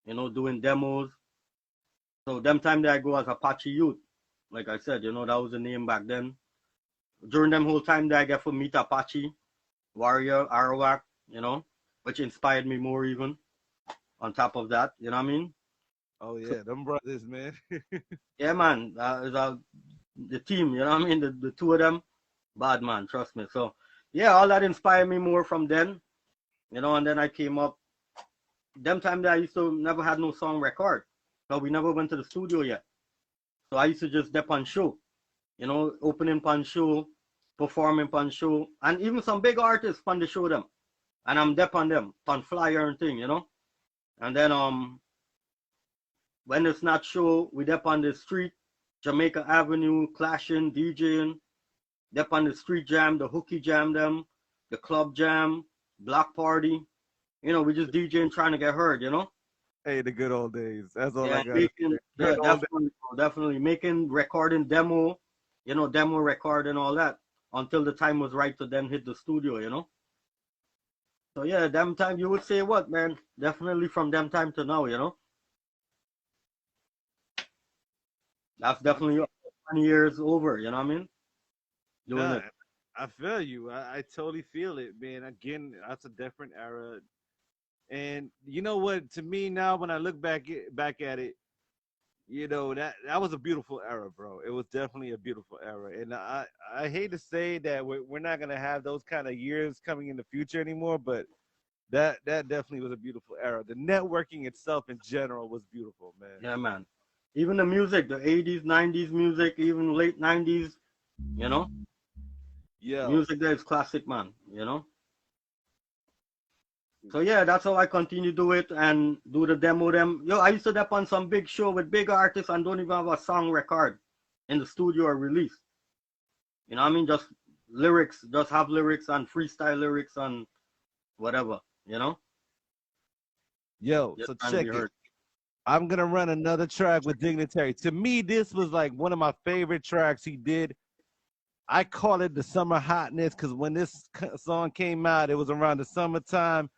you know, doing demos. So them time that I go as Apache Youth, like I said, you know, that was the name back then. During them whole time that I get to meet Apache, Warrior, Arawak, you know, which inspired me more even on top of that, you know what I mean? Oh, yeah, them brothers, man. Yeah, man, the team, you know what I mean? The two of them, bad man, trust me. So, yeah, all that inspired me more from then, you know, and then I came up. Them time that I used to never had no song record. So we never went to the studio yet. So I used to just dep on show, you know, opening pan show, performing pan show, and even some big artists pan the show them. And I'm dep on them, pan flyer and thing, you know. And then when it's not show, we dep on the street, Jamaica Avenue, clashing, DJing, dep on the street jam, the hooky jam them, the club jam, block party. You know, we just DJing trying to get heard, you know? Hey, the good old days. That's all I got. Definitely making, recording demo, demo record and all that until the time was right to then hit the studio. So yeah, them time you would say what, man? Definitely from them time to now. That's definitely 20 years over, you know what I mean? Doing Nah, it. I feel you. I totally feel it, man. Again, that's a different era. And you know what? To me now, when I look back at it, that was a beautiful era, bro. It was definitely a beautiful era. And I hate to say that we're not gonna have those kind of years coming in the future anymore, but that definitely was a beautiful era. The networking itself in general was beautiful, man. Yeah, man. Even the music, the 80s, 90s music, even late 90s, you know? Yo, Music that is classic, man. So yeah, that's how I continue to do it and do the demo them. Yo, I used to dep on some big show with big artists and don't even have a song record in the studio or release. You know what I mean? Just lyrics, just have lyrics and freestyle lyrics and whatever. yo, Just so trying to check be it. heard. I'm gonna run another track with Dignitary. To me, this was like one of my favorite tracks he did. I call it the summer hotness because when this song came out, it was around the summertime.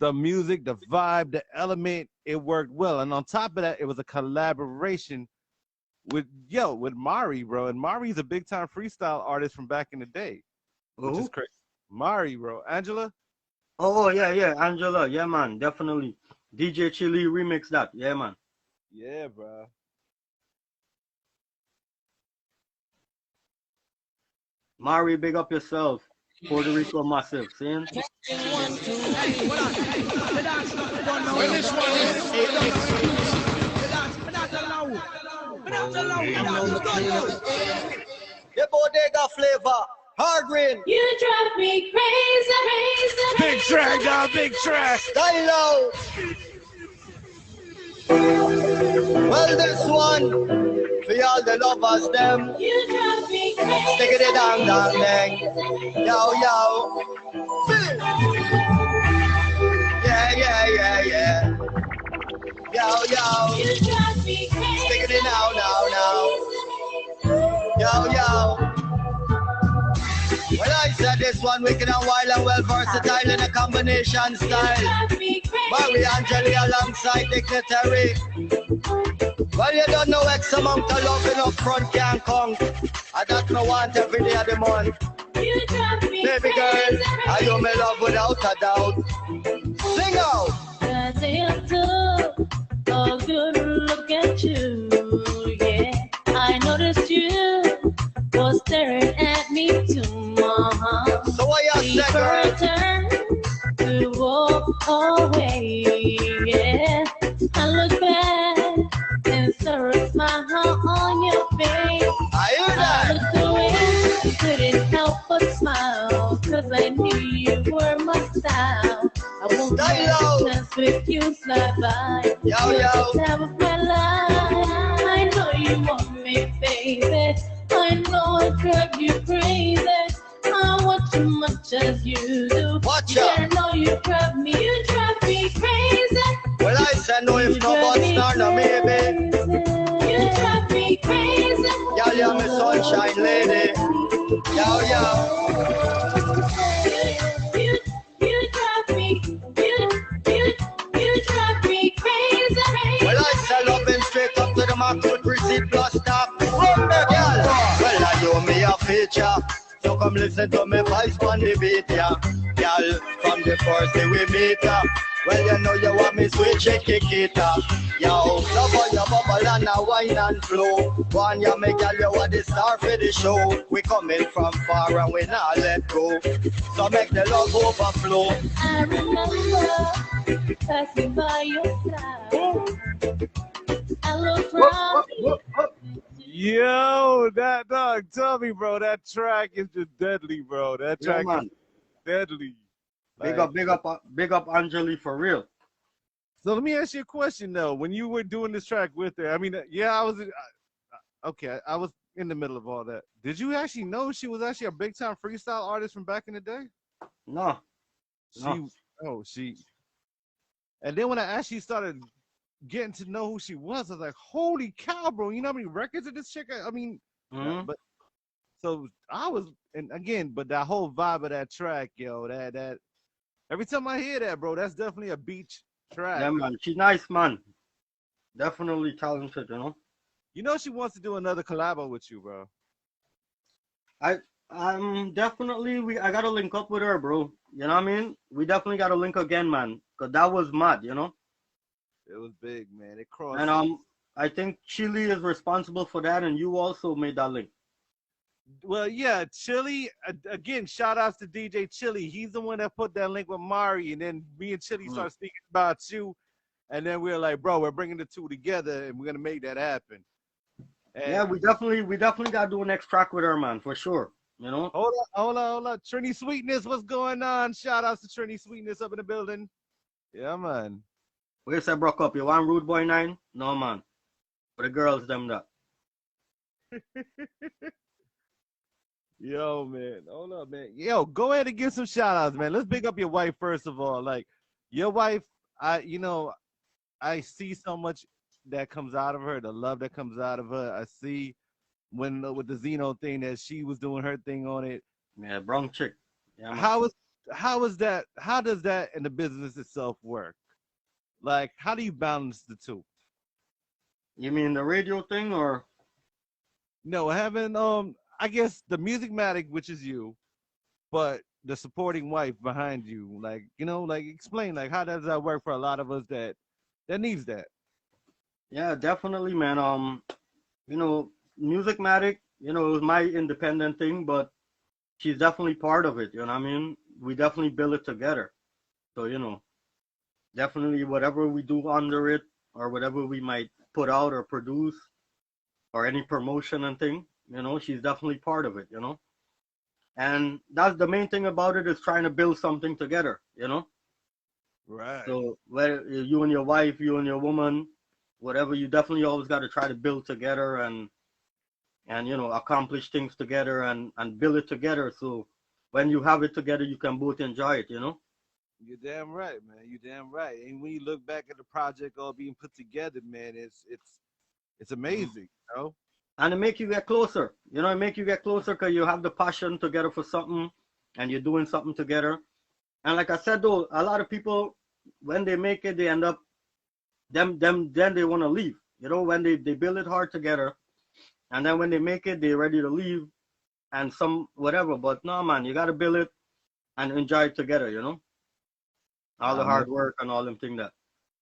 The music, the vibe, the element, it worked well. And on top of that, it was a collaboration with Mari, bro. And Mari's a big time freestyle artist from back in the day, which is Who? crazy. Mari, bro. Angela? Oh yeah, Angela, yeah man, definitely. DJ Chili remix that, yeah man. Yeah, bro. Mari, big up yourself. Puerto Rico massive, seeing? Well, this one is The bodega flavor, hard rain, You drive me crazy, crazy, Big track, dog, big track. style out. Well, this one, for all the lovers, them. You drive me crazy. Stick it down, down, dang. Yo, yo. Yeah. Yo, yo. You drive me crazy. Stick it now. Yo. Well, I said this one wicked and wild and well versatile in a combination You style. drive me crazy. Mary Angeli alongside Dignitary. Well, you don't know X amount of love up front can't come. I got no want every day of the month. You drive me Baby crazy. girl, I you my love without a doubt. Sing out. Cause it took a good look at you, yeah. I noticed you was staring at me too, So what you say, girl? Turn to walk away, yeah. I look back and saw a smile on your face. I hear I that. looked away, couldn't help but smile, cause I knew you were my style. I won't Style out. let chance with you slide by. Yo. You're the time of my life. I know you want me, baby. I know I drive you crazy. I want you much as you do. Watch Yeah, out. I know you drive me crazy. Well, I said no if no but star no maybe. You drive me crazy. Y'all, you're my sunshine lady. Yo. You drive me, you drive me crazy. Well, I said up and straight up to the max with receipt plus stop. Run there, girl. Well, I do me a feature. So come listen to me voice on the beat, yeah. Girl, from the first day we meet, well, you know you want me switch it, kick it up. Yo, love how you bubble and a wine and flow. One, you make girl, you are the star for the show. We coming from far and we not let go. So make the love overflow. I remember passing by your side. I looked round. Yo, that dog, tell me, bro, that track is just deadly, bro. That Yeah, track man. is deadly. Big Like, up Angeli for real. So let me ask you a question though. When you were doing this track with her, I mean, yeah, I was okay. I was in the middle of all that. Did you actually know she was actually a big time freestyle artist from back in the day? No. She. And then when I actually started getting to know who she was, I was like, holy cow, bro! You know how many records of this chick? I mean, Mhm. but So I was, and again, but that whole vibe of that track, yo, that every time I hear that, bro, that's definitely a beach track. Yeah, man. She's nice, man. Definitely talented, you know. You know she wants to do another collabo with you, bro. I'm definitely I gotta link up with her, bro. You know what I mean? We definitely gotta link again, man. Cause that was mad, you know. It was big, man. It crossed. And I think Chili is responsible for that, and you also made that link. Well, yeah, Chili. Again, shout outs to DJ Chili. He's the one that put that link with Mari, and then me and Chili started speaking about you, and then we were like, bro, we're bringing the two together, and we're gonna make that happen. And yeah, we definitely gotta do a next track with her, man, for sure. You know. Hold on. Trini Sweetness, what's going on? Shout outs to Trini Sweetness up in the building. Yeah, man. Where's that broke up? You want Rude Boy 9? No, man. For the girls, them that. Yo, man. Hold up, man. Yo, go ahead and give some shout outs, man. Let's big up your wife first of all. Like your wife, I see so much that comes out of her, the love that comes out of her. I see when with the Zeno thing that she was doing her thing on it. Yeah, brown chick. Yeah, man. How does that in the business itself work? Like, how do you balance the two? You mean the radio thing or? No, having I guess the Musicmatic, which is you, but the supporting wife behind you, like, like explain, like how does that work for a lot of us that needs that? Yeah, definitely, man. Musicmatic, it was my independent thing, but she's definitely part of it. You know what I mean? We definitely build it together. So, definitely whatever we do under it or whatever we might put out or produce or any promotion and thing, she's definitely part of it, And that's the main thing about it is trying to build something together, Right. So whether you and your wife, you and your woman, whatever, you definitely always got to try to build together and accomplish things together and build it together. So when you have it together, you can both enjoy it, You're damn right, man. You're damn right. And when you look back at the project all being put together, man, it's amazing, And it make you get closer. It make you get closer because you have the passion together for something and you're doing something together. And like I said, though, a lot of people, when they make it, they end up, then they want to leave. When they build it hard together. And then when they make it, they're ready to leave and some whatever. But no, man, you got to build it and enjoy it together, all the hard work and all them things that.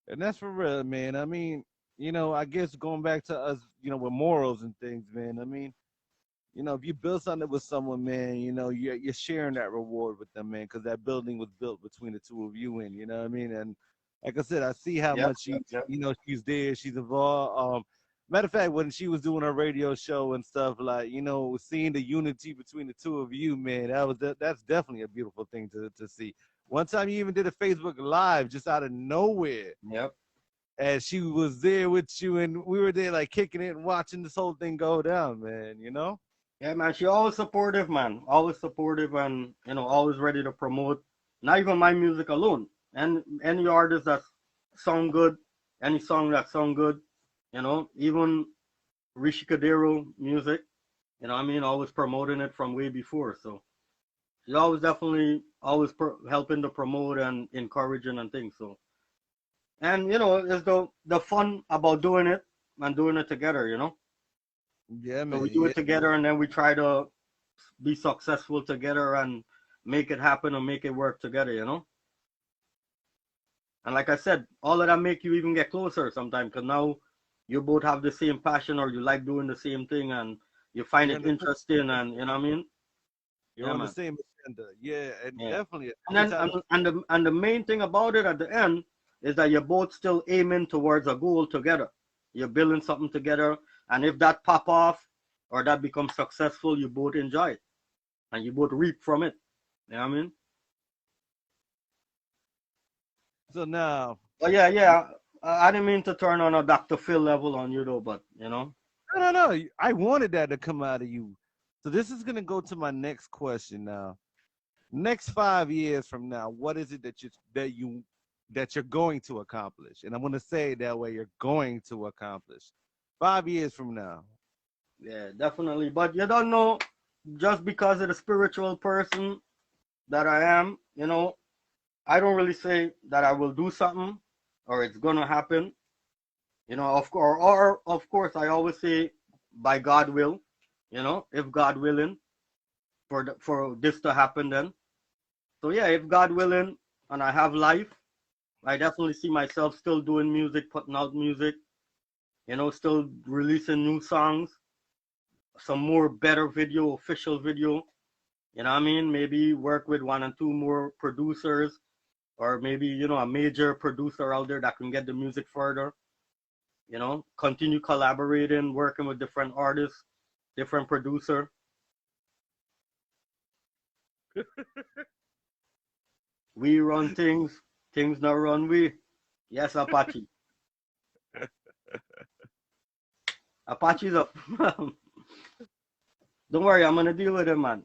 And that's for real, man. I mean, I guess going back to us, with morals and things, man. I mean, if you build something with someone, man, you're sharing that reward with them, man, because that building was built between the two of you, and you know what I mean. And like I said, I see how much she's there, she's involved. Matter of fact, when she was doing her radio show and stuff, like seeing the unity between the two of you, man, that's definitely a beautiful thing to see. One time you even did a Facebook Live just out of nowhere. Yep. And she was there with you, and we were there like kicking it and watching this whole thing go down, man. Yeah, man. She always supportive, man. Always supportive, and always ready to promote. Not even my music alone, and any artist that sound good, any song that sound good, even Rishi Kadero music. Always promoting it from way before. So she's always definitely helping to promote and encouraging and things. So. And it's the fun about doing it and doing it together, Yeah, man. So we do it together and then we try to be successful together and make it happen and make it work together, And like I said, all of that make you even get closer sometimes because now you both have the same passion or you like doing the same thing and you find it interesting and you know what I mean? You're on the same agenda. Yeah, and definitely. And the main thing about it at the end is that you're both still aiming towards a goal together. You're building something together, and if that pop off or that becomes successful, you both enjoy it, and you both reap from it. You know what I mean? So now. Oh yeah. I didn't mean to turn on a Dr. Phil level on you though, but No. I wanted that to come out of you. So this is gonna go to my next question now. Next 5 years from now, what is it that you're going to accomplish? And I'm going to say it that way, you're going to accomplish 5 years from now. Yeah, definitely. But you don't know just because of the spiritual person that I am, you know, I don't really say that I will do something or it's gonna happen. You know, of course, I always say by God will. You know, if God willing for this to happen, then. So yeah, if God willing, and I have life, I definitely see myself still doing music, putting out music. You know, still releasing new songs, some more better video, official video. You know what I mean? Maybe work with one and two more producers, or maybe, you know, a major producer out there that can get the music further. You know, continue collaborating, working with different artists, different producer. We run things, things not run we. Yes, Apache. Apache's up. Don't worry, I'm gonna deal with it, man.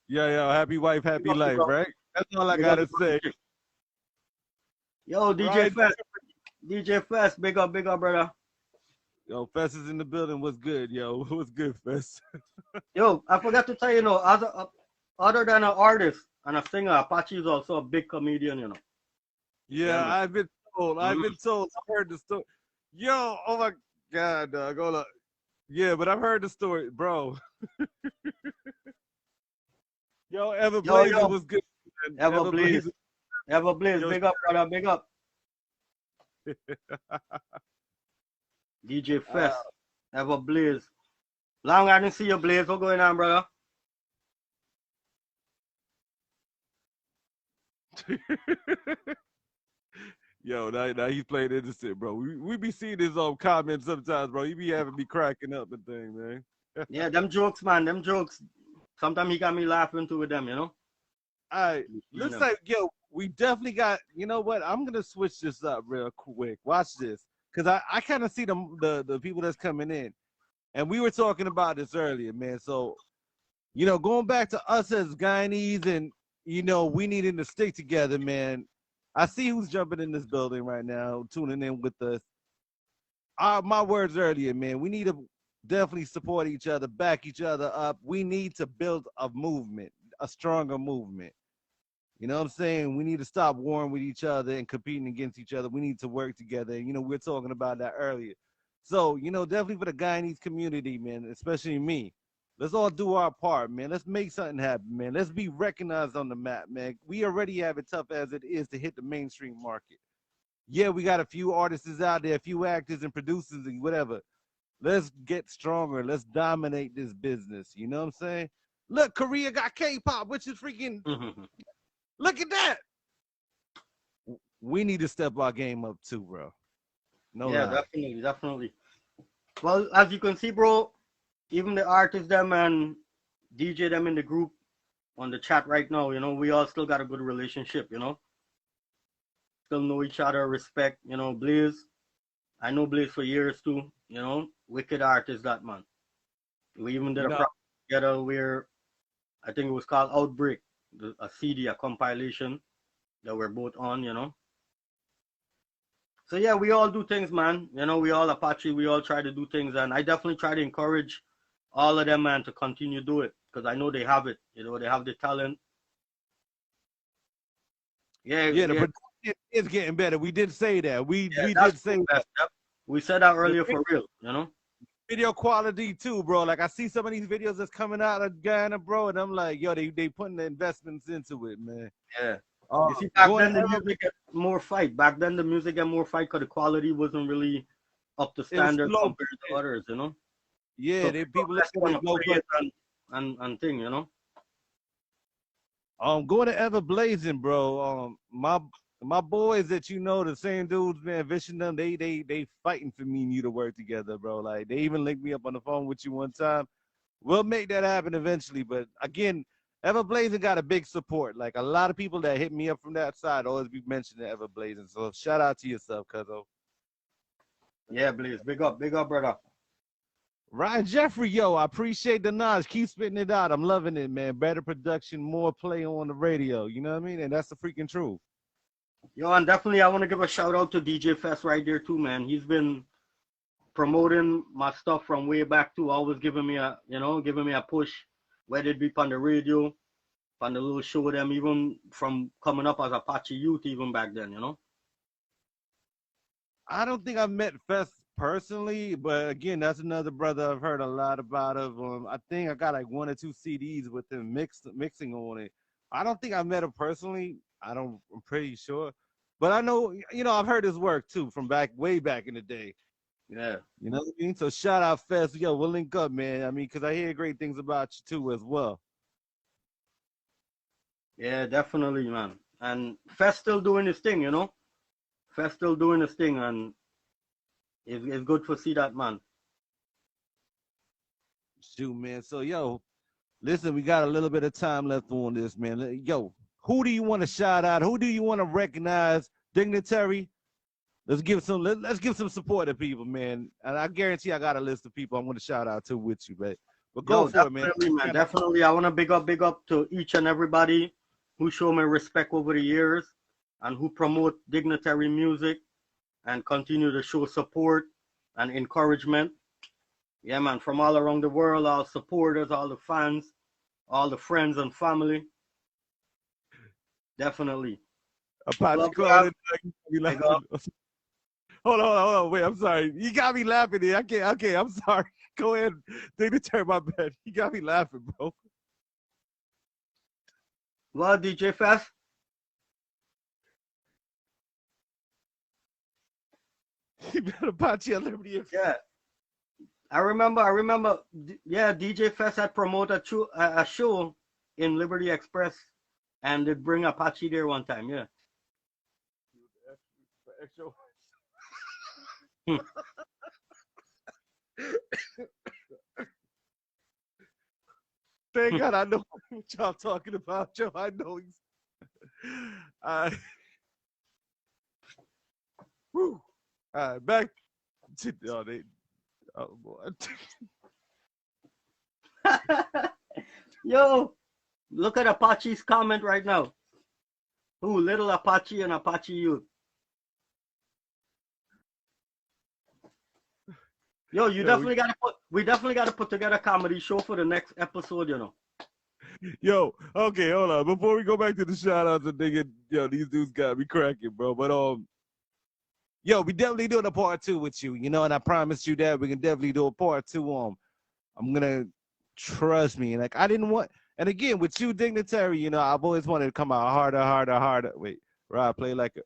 Yeah, happy wife, happy life, bro. right? That's all I Big gotta up, say. Yo, DJ Right. Fest, DJ Fest, big up, brother. Yo, Fess is in the building. What's good, yo? What's good, Fess? Yo, I forgot to tell you, know, other than an artist and a singer, Apache is also a big comedian, you know. Yeah, man. I've been told. I've been told. I've heard the story. Yo, oh my God, dog. Hold up. Yeah, but I've heard the story, bro. Yo, Everblaze was good. Man. Everblaze, Yo, big up, brother, big up. DJ Fest, Everblaze. Long I didn't see your Blaze. What's going on, brother? Yo, now he's playing innocent, bro. We be seeing his comments sometimes, bro. He be having me cracking up and thing, man. Yeah, them jokes, man, them jokes. Sometimes he got me laughing too with them, you know. All right, looks like, yo, we definitely got, you know what? I'm going to switch this up real quick. Watch this. Because I kind of see the people that's coming in. And we were talking about this earlier, man. So, you know, going back to us as Guyanese and, you know, we needing to stick together, man. I see who's jumping in this building right now, tuning in with us. My words earlier, man. We need to definitely support each other, back each other up. We need to build a movement, a stronger movement. You know what I'm saying? We need to stop warring with each other and competing against each other. We need to work together. And, you know, we were talking about that earlier. So, you know, definitely for the Guyanese community, man, especially me, let's all do our part, man. Let's make something happen, man. Let's be recognized on the map, man. We already have it tough as it is to hit the mainstream market. Yeah, we got a few artists out there, a few actors and producers and whatever. Let's get stronger. Let's dominate this business. You know what I'm saying? Look, Korea got K-pop, which is freaking... Look at that. We need to step our game up too, bro. No Yeah, lie. definitely. Well, as you can see, bro, even the artists them and DJ them in the group on the chat right now, you know, we all still got a good relationship, you know. Still know each other, respect, you know, Blaze. I know Blaze for years too, you know. Wicked artist, that man. We even did a project together where I think it was called Outbreak. A CD, a compilation that we're both on, you know. So yeah, we all do things, man. You know, we all Apache, we all try to do things, and I definitely try to encourage all of them, man, to continue do it because I know they have it. You know, they have the talent. Yeah, the production is getting better. We did say that. We did say that. Yep. We said that earlier for real, you know. Video quality too, bro. Like I see some of these videos that's coming out of Guyana, bro, and I'm like, yo, they putting the investments into it, man. Yeah. You see, back then the music get more fight. Back then the music got more fight because the quality wasn't really up to standard compared to others, you know. Yeah, so people and thing, you know. Going to Ever Blazing, bro. My boys that you know, the same dudes, man, Vision them, they fighting for me and you to work together, bro. Like they even linked me up on the phone with you one time. We'll make that happen eventually. But again, Ever Blazing got a big support. Like a lot of people that hit me up from that side always be mentioning Ever Blazing. So shout out to yourself, cuzzo. Yeah, Blaze. Big up, brother. Ryan Jeffrey, yo, I appreciate the knowledge. Keep spitting it out. I'm loving it, man. Better production, more play on the radio. You know what I mean? And that's the freaking truth. Yo, and definitely I want to give a shout out to DJ Fest right there too, man. He's been promoting my stuff from way back too, always giving me a push. whether it be on the radio, on the little show them, even from coming up as Apache youth even back then, you know? I don't think I've met Fest personally, but again, that's another brother I've heard a lot about. I think I got like 1 or 2 CDs with him mixing on it. I don't think I met him personally. I'm pretty sure, but I know, I've heard his work too from way back in the day. Yeah. You know what I mean? So shout out Fest. Yo, we'll link up, man. I mean, because I hear great things about you too as well. Yeah, definitely, man. And Fest still doing his thing, you know? Fest still doing his thing, and it's good to see that, man. Shoot, man. So, yo, listen, we got a little bit of time left on this, man. Yo, who do you want to shout out? Who do you want to recognize? Dignitary? Let's give some support to people, man. And I guarantee I got a list of people I'm going to shout out to with you, but go for it, man. Definitely. I want to big up to each and everybody who show me respect over the years and who promote Dignitary music and continue to show support and encouragement. Yeah, man, from all around the world, all supporters, all the fans, all the friends and family. Definitely. Apache Club. Hold on. Wait, I'm sorry. You got me laughing here. Okay, I'm sorry. Go ahead. Dignitary, my bad. You got me laughing, bro. Well, DJ Fest? You better Apache at Liberty. Yeah. I remember, yeah, DJ Fest had promoted a show in Liberty Express, and they'd bring Apache there one time, yeah. Thank God I know what y'all talking about, Joe. I know he's. Woo. All right, back to oh boy. Yo, look at Apache's comment right now. Who, Little Apache and Apache Youth. Yo, we definitely gotta put together a comedy show for the next episode, you know. Yo, okay, hold on. Before we go back to the shout outs and thinking, these dudes got me cracking, bro. But yo, we definitely doing a part 2 with you, and I promised you that we can definitely do a part 2 I'm gonna trust me. Like I didn't want, and again with you, Dignitary, I've always wanted to come out harder. Wait, Rob, play like a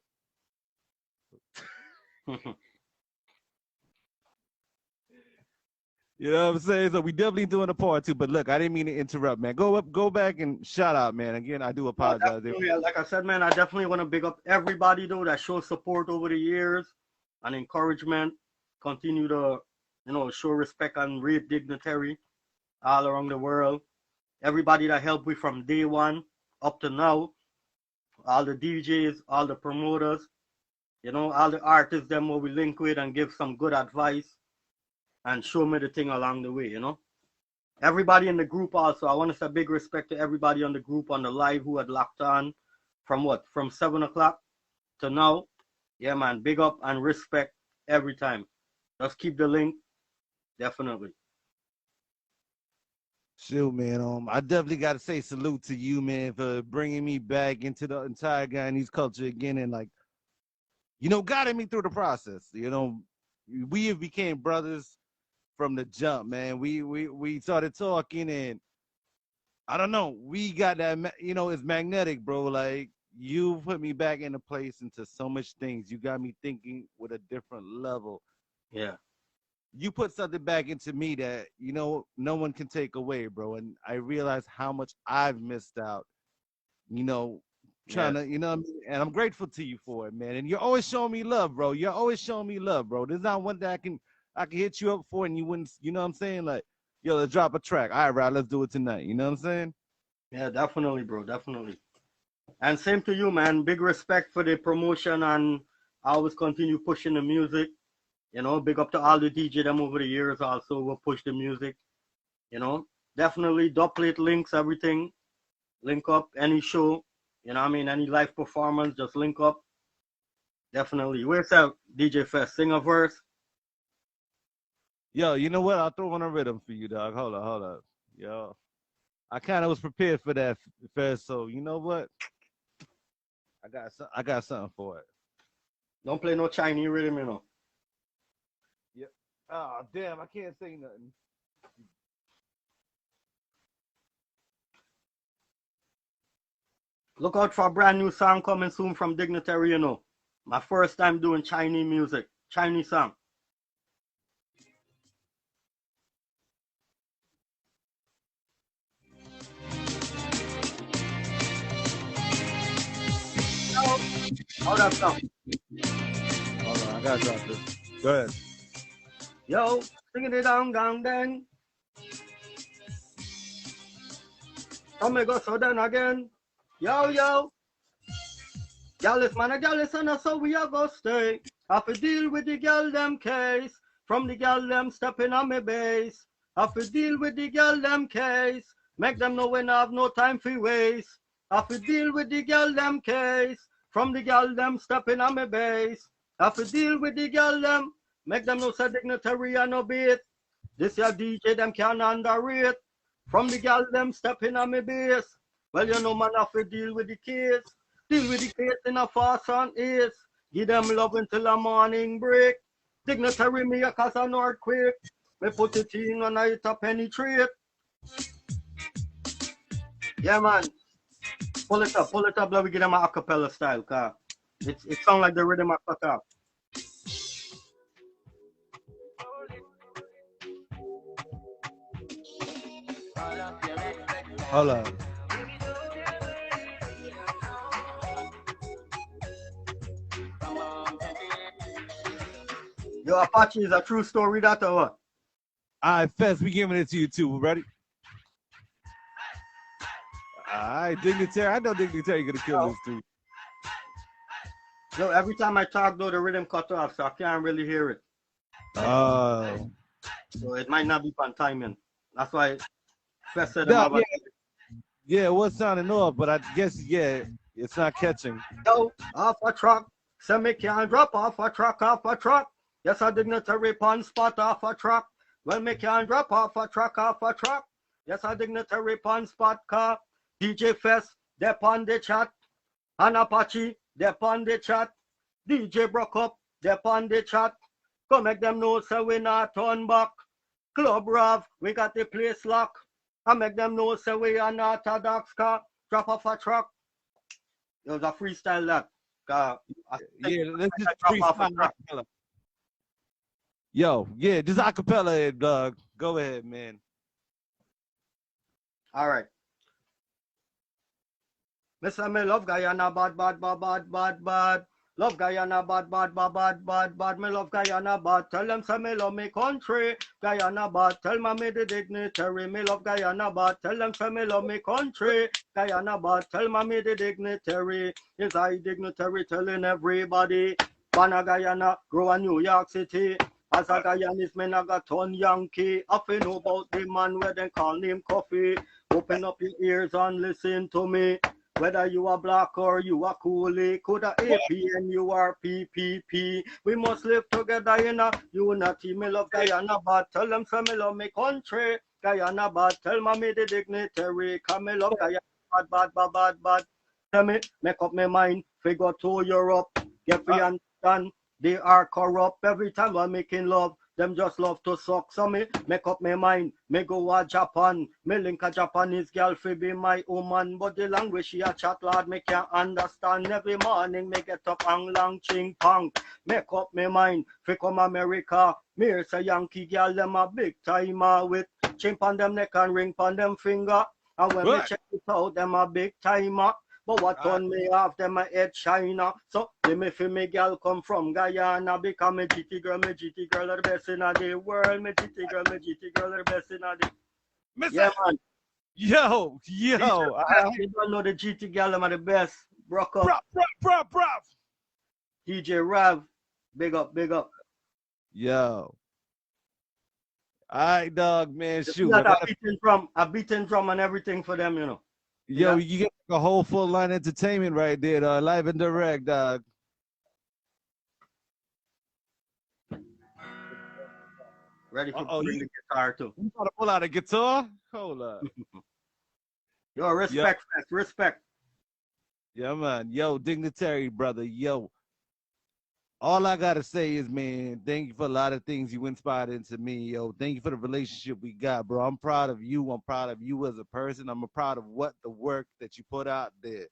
You know what I'm saying? So we definitely doing a part 2. But look, I didn't mean to interrupt, man. Go back and shout out, man. Again, I do apologize. Like I said, man, I definitely want to big up everybody though that shows support over the years and encouragement. Continue to, show respect and rate Dignitary all around the world. Everybody that helped me from day one up to now. All the DJs, all the promoters, all the artists, them who we link with and give some good advice. And show me the thing along the way, Everybody in the group also, I want to say big respect to everybody on the group on the live who had locked on from 7 o'clock to now. Yeah, man, big up and respect every time. Just keep the link, definitely. Shoot, man. I definitely got to say salute to you, man, for bringing me back into the entire Guyanese culture again and guiding me through the process. We have became brothers from the jump, man. We started talking and I don't know, we got that, it's magnetic, bro. Like you put me back into place into so much things. You got me thinking with a different level. Yeah. You put something back into me that, no one can take away, bro. And I realize how much I've missed out, trying to, and I'm grateful to you for it, man. And you're always showing me love, bro. You're always showing me love, bro. There's not one that I can hit you up for and you wouldn't, you know what I'm saying? Like, yo, let's drop a track. All right, Rod, let's do it tonight. You know what I'm saying? Yeah, definitely, bro. Definitely. And same to you, man. Big respect for the promotion and I always continue pushing the music. Big up to all the DJ them over the years also will push the music. Definitely dubplate links, everything. Link up any show. Any live performance, just link up. Definitely. Where's that DJ Fest? Sing a verse. Yo, you know what? I'll throw on a rhythm for you, dog. Hold up. Yo. I kind of was prepared for that first, so you know what? I got something for it. Don't play no Chinese rhythm, you know. Yep. Oh damn, I can't say nothing. Look out for a brand new song coming soon from Dignitary, you know. My first time doing Chinese music, Chinese song. How that sound? Hold on, I gotta drop this. Go ahead. Yo, singing it down, down, then. Come me go so then again. Yo, yo. Gallus man, a gallus and so we are go stay. Have to deal with the girl them case. From the girl them stepping on me base. Have to deal with the girl them case. Make them know when I have no time for waste. Have to deal with the girl them case. From the girl them stepping on me base. Have to deal with the girl them. Make them know say Dignitary and no beat. This your DJ them can underrate. From the girl them stepping on me base. Well, you know man have to deal with the case. Deal with the case in a fast and ace. Give them love until the morning break. Dignitary me a cause an earthquake. Me put it in when I hit a penetrate. Yeah man. Pull it up, let me get them a acapella style, cause it sound like the rhythm I cut up. Hold on. Yo, Apache is a true story that or what? All right, Fest, we giving it to you too. Ready? All right, Dignitary. I know Dignitary gonna kill this too. Yo, every time I talk though, the rhythm cut off, so I can't really hear it. Oh. So it might not be on timing. That's why Fest said No, yeah, it was sounding off, but I guess it's not catching. Yo, off a truck. Say me can't drop off a truck. Yes, a Dignitary pon spot off a truck. Well, me can't drop off a truck. Yes, a Dignitary pon spot car. DJ Fest, they on the chat. And Apache, they on the chat. DJ broke up, they on the chat. Come make them know say we not turn back. Klub Rav, we got the place locked. I make them know say we are not a dark car. Drop off a truck. It was a freestyle that. Yeah, let's just freestyle. Yo, yeah, just acapella it, Doug. Go ahead, man. All right. Mr. Me love Guyana bad. Love Guyana bad. Me love Guyana bad. Tell them say me love me country. Guyana bad. Tell me the Dignitary. Me love Guyana bad. Tell them say me love me country. Guyana bad. Tell me the Dignitary. Is I Dignitary telling everybody. Banna Guyana, grow a New York City. As a Guyanese, me naga turn Yankee. I feel know about the man where they call him Coffee. Open up your ears and listen to me. Whether you are black or you are coolie, coulda APN, you are PPP. We must live together in a unity. Me love Guyana bad. Tell them say me love me country. Guyana bad. Tell me the Dignitary. Cause me love Guyana bad. Tell me, make up my mind. Figure to Europe. Get me understand. They are corrupt. Every time I'm making love, them just love to suck. So me make up my mind. Me go to Japan. Me link a Japanese girl fi be my woman. But the language she a chat, Lord, me can't understand. Every morning me get up and long ching pong. Make up my mind. Fi come America. Me hear say Yankee girl them a big timer with chimp on them neck and ring on them finger. And when me check it out, them a big timer. But what turn me off, them a head shiner. So, they me feel me girl come from Guyana. Because me GT girl are the best in the world. Me GT girl are the best in the... Yeah, man. Yo. You don't know the GT girl are the best. Broke up. Bro. DJ Rav, big up. Yo. All right, dog, man, shoot. I beaten drum and everything for them, you know. Yo, you get a whole full line entertainment right there, dog. Live and direct, dog. Ready for bring the guitar too. You gotta pull out a guitar? Hold up. Yo, respect, fest, respect. Yeah, man. Yo, Dignitary, brother. Yo, all I gotta say is, man, thank you for a lot of things you inspired into me, yo. Thank you for the relationship we got, bro. I'm proud of you. I'm proud of you as a person. I'm proud of what the work that you put out there.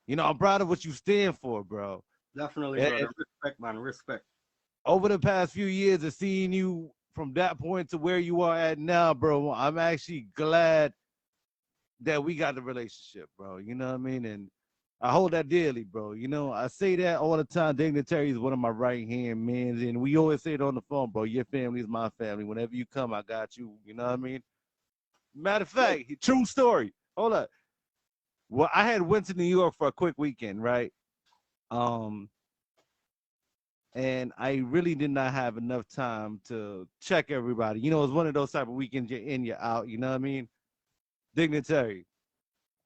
You know, I'm proud of what you stand for, bro. Definitely, And brother. Respect, man. Respect. over the past few years of seeing you from that point to where you are at now, bro, I'm actually glad that we got the relationship, bro. You know what I mean? And I hold that dearly, bro. You know, I say that all the time. Dignitary is one of my right hand men, and we always say it on the phone, bro. Your family is my family. Whenever you come, I got you. You know what I mean? Matter of fact, true story. Hold up. Well, I had went to New York for a quick weekend, right? Um, and I really did not have enough time to check everybody. You know, it's one of those type of weekends you're in, you're out. You know what I mean? Dignitary.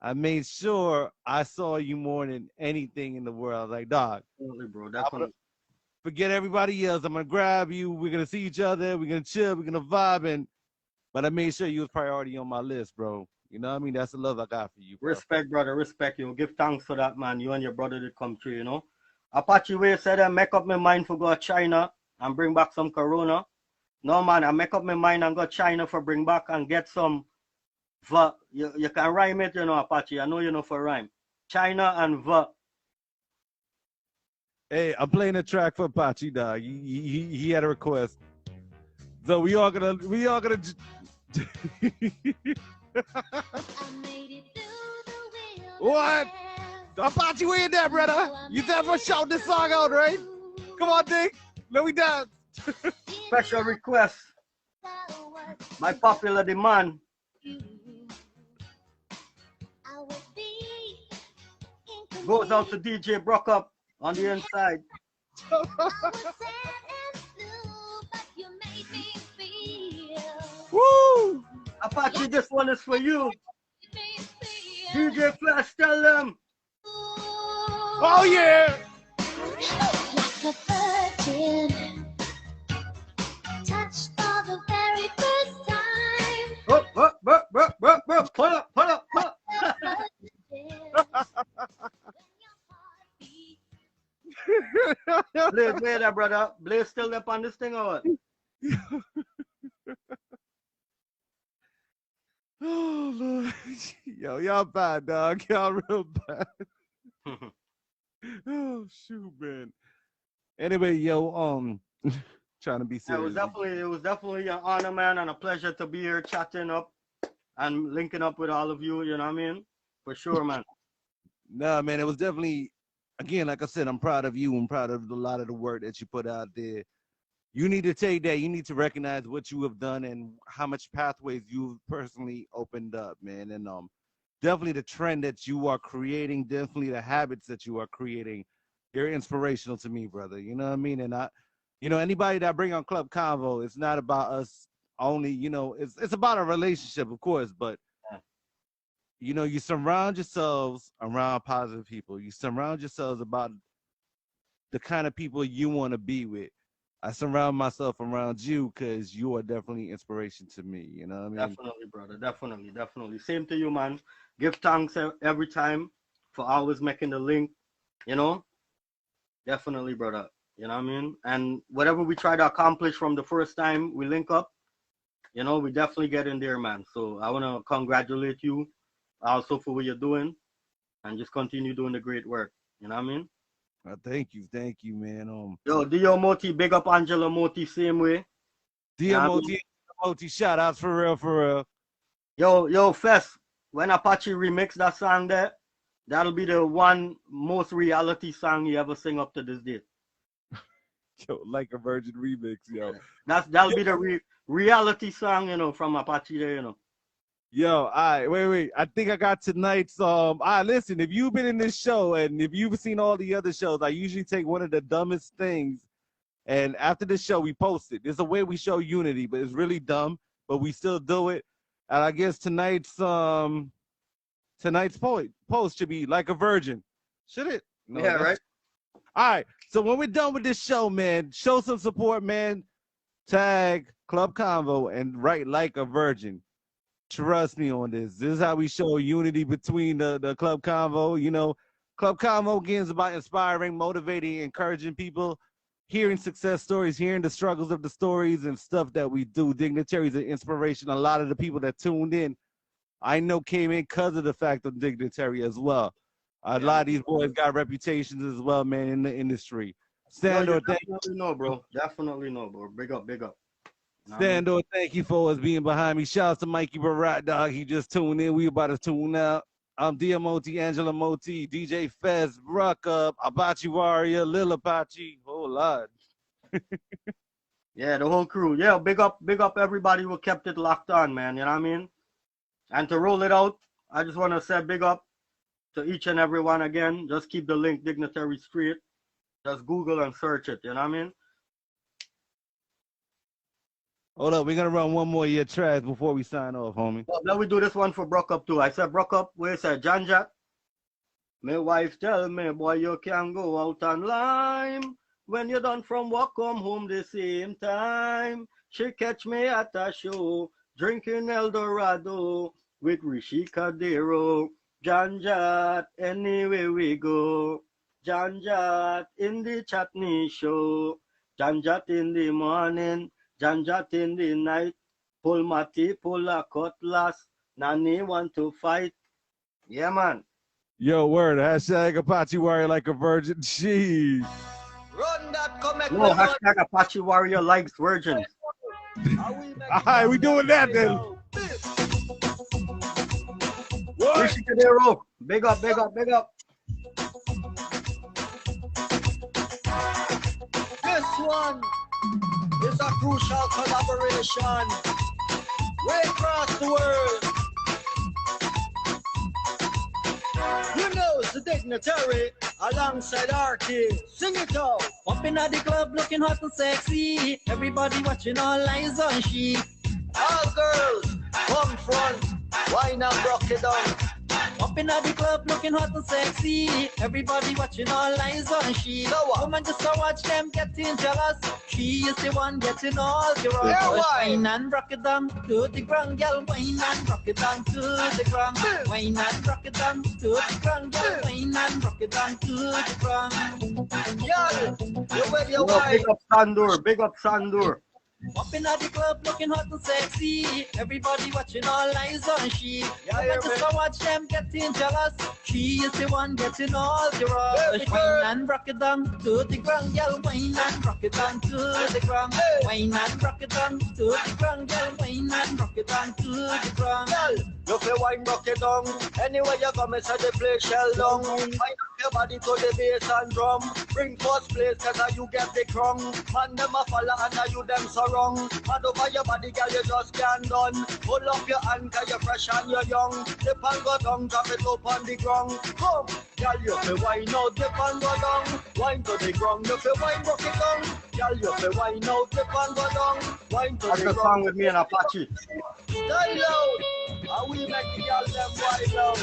I made sure I saw you more than anything in the world. I was like, dog, Definitely, bro. I'm Definitely. gonna forget everybody else. I'm gonna grab you. We're gonna see each other. We're gonna chill. We're gonna vibe. But I made sure you was priority on my list, bro. You know what I mean? That's the love I got for you, bro. Respect, brother. Respect you. Give thanks for that, man. You and your brother did come through, you know. Apache Way said I make up my mind for go to China and bring back some Corona. No, man, I make up my mind and go to China for bring back and get some. You can rhyme it, you know, Apache. I know you know for rhyme. China and va. Hey, I'm playing a track for Apache, dog. He had a request. So we all gonna What? Apache, we in there, brother. You said for shout this song out, right? Come on, Dick. Let me dance. Special request. My popular demand. Goes out to DJ Brock up on the inside. Woo! Apache, this one is for you. DJ Flash, tell them. Oh yeah! Like a virgin, touched for the very first time. Pull up. Blaze, wait there, brother. Blaze still up on this thing or what? Oh Lord. Yo, y'all bad, dog. Y'all real bad. Oh shoot, man. Anyway, yo, trying to be serious. It was definitely an honor, man, and a pleasure to be here chatting up and linking up with all of you, you know what I mean? For sure, man. Nah, man, it was definitely, again, like I said, I'm proud of you. I'm proud of a lot of the work that you put out there. You need to take that. You need to recognize what you have done and how much pathways you've personally opened up, man. And definitely the trend that you are creating, definitely the habits that you are creating. You're inspirational to me, brother. You know what I mean? And anybody that bring on Klub Konvo, it's not about us only, it's about a relationship, of course, but you surround yourselves around positive people. You surround yourselves about the kind of people you want to be with. I surround myself around you because you are definitely inspiration to me. You know what I mean? Definitely, brother. Definitely. Same to you, man. Give thanks every time for always making the link, you know? Definitely, brother. You know what I mean? And whatever we try to accomplish from the first time we link up, we definitely get in there, man. So I want to congratulate you also for what you're doing and just continue doing the great work. You know what I mean? Thank you, man. Yo, Dio Moti, big up Angela Moti, same way. Dio Moti, shout outs for real. Yo, Fess, when Apache remix that song there, that'll be the one most reality song you ever sing up to this day. Yo, like a virgin remix, yo. That'll be the reality song, from Apache there, Yo, all right, wait. I think I got tonight's listen, if you've been in this show and if you've seen all the other shows, I usually take one of the dumbest things and after the show we post it. There's a way we show unity, but it's really dumb, but we still do it. And I guess tonight's post should be like a virgin. Should it? No, yeah, right. All right. So when we're done with this show, man, show some support, man. Tag Klub Konvo and write like a virgin. Trust me on this. This is how we show unity between the Klub Konvo. You know, Klub Konvo again is about inspiring, motivating, encouraging people, hearing success stories, hearing the struggles of the stories and stuff that we do. Dignitary is an inspiration. A lot of the people that tuned in, I know came in because of the fact of Dignitary as well. A lot of these boys got reputations as well, man, in the industry. Sandor, definitely know, bro. Definitely know, bro. Big up, big up. Sandor, thank you for us being behind me. Shout out to Mikey Barat, dog. He just tuned in. We about to tune out. I'm Diamoti, Angela Moti, DJ Fez, Ruck Up, Apache Warrior, Lil Apache, whole lot. Yeah, the whole crew. Yeah, big up everybody who kept it locked on, man. You know what I mean? And to roll it out, I just want to say big up to each and every one again. Just keep the link Dignitary straight. Just Google and search it. You know what I mean? Hold up, we're gonna run one more year trash before we sign off, homie. Well, now we do this one for Brock Up too. I said Brock Up, where said Janjat. My wife tell me, boy, you can go out and lime. When you're done from work, come home the same time. She catch me at a show, drinking El Dorado with Rishi Cadero. Janjat, anywhere we go. Janjat in the chutney show. Janjat in the morning. Janjat in the night, pull Mati, pull a cutlass, Nani want to fight. Yeah, man. Yo, word, hashtag Apache Warrior like a virgin. Jeez. Run that comment. No, hashtag Apache Warrior likes virgins. Alright, we doing that then. What? Big up, big up, big up. This one is a crucial collaboration way across the world. You know it's the Dignitary alongside Artiste. Sing it out. Up in the club looking hot and sexy. Everybody watching, all eyes on she. All girls, come front, wine and rock it down. Up in the club looking hot and sexy. Everybody watching, all eyes on she. Woman just to watch them getting jealous. She is the one getting all the rush. Yeah, wine and rock it down to the ground, girl. Wine and rock it down to the ground. Wine and rock it down to the ground, girl. Wine and rock it down to the ground. Girl, you with your wine. Big up Sandur, big up Sandur. Up in the club looking hot and sexy. Everybody watching, all eyes on she. I just to watch them getting jealous. She is the one getting all the rush. Wine and rock it down to the ground, girl. Wine and rock it down to the ground. Wine and rock it down to the ground, girl. Wine and rock it down to the ground. Girl, you feel wine rock it down. Anywhere you come, it's a the place shell down. Wind up your body to the bass and drum. Bring first place, cause you get the crown. Man, them a follow and you them so wrong. Mad over your body, girl, you just can't done. Hold up your hand, cause you're fresh and you're young. Dip and go down, drop it up on the ground. Come, girl, you feel wine out, dip and go down. Wine to the ground, you feel wine rock it down. Girl, you feel wine out, dip and go down. Wine to That's the the ground. song with me and Apache. Style out, and we make the girl them wild out.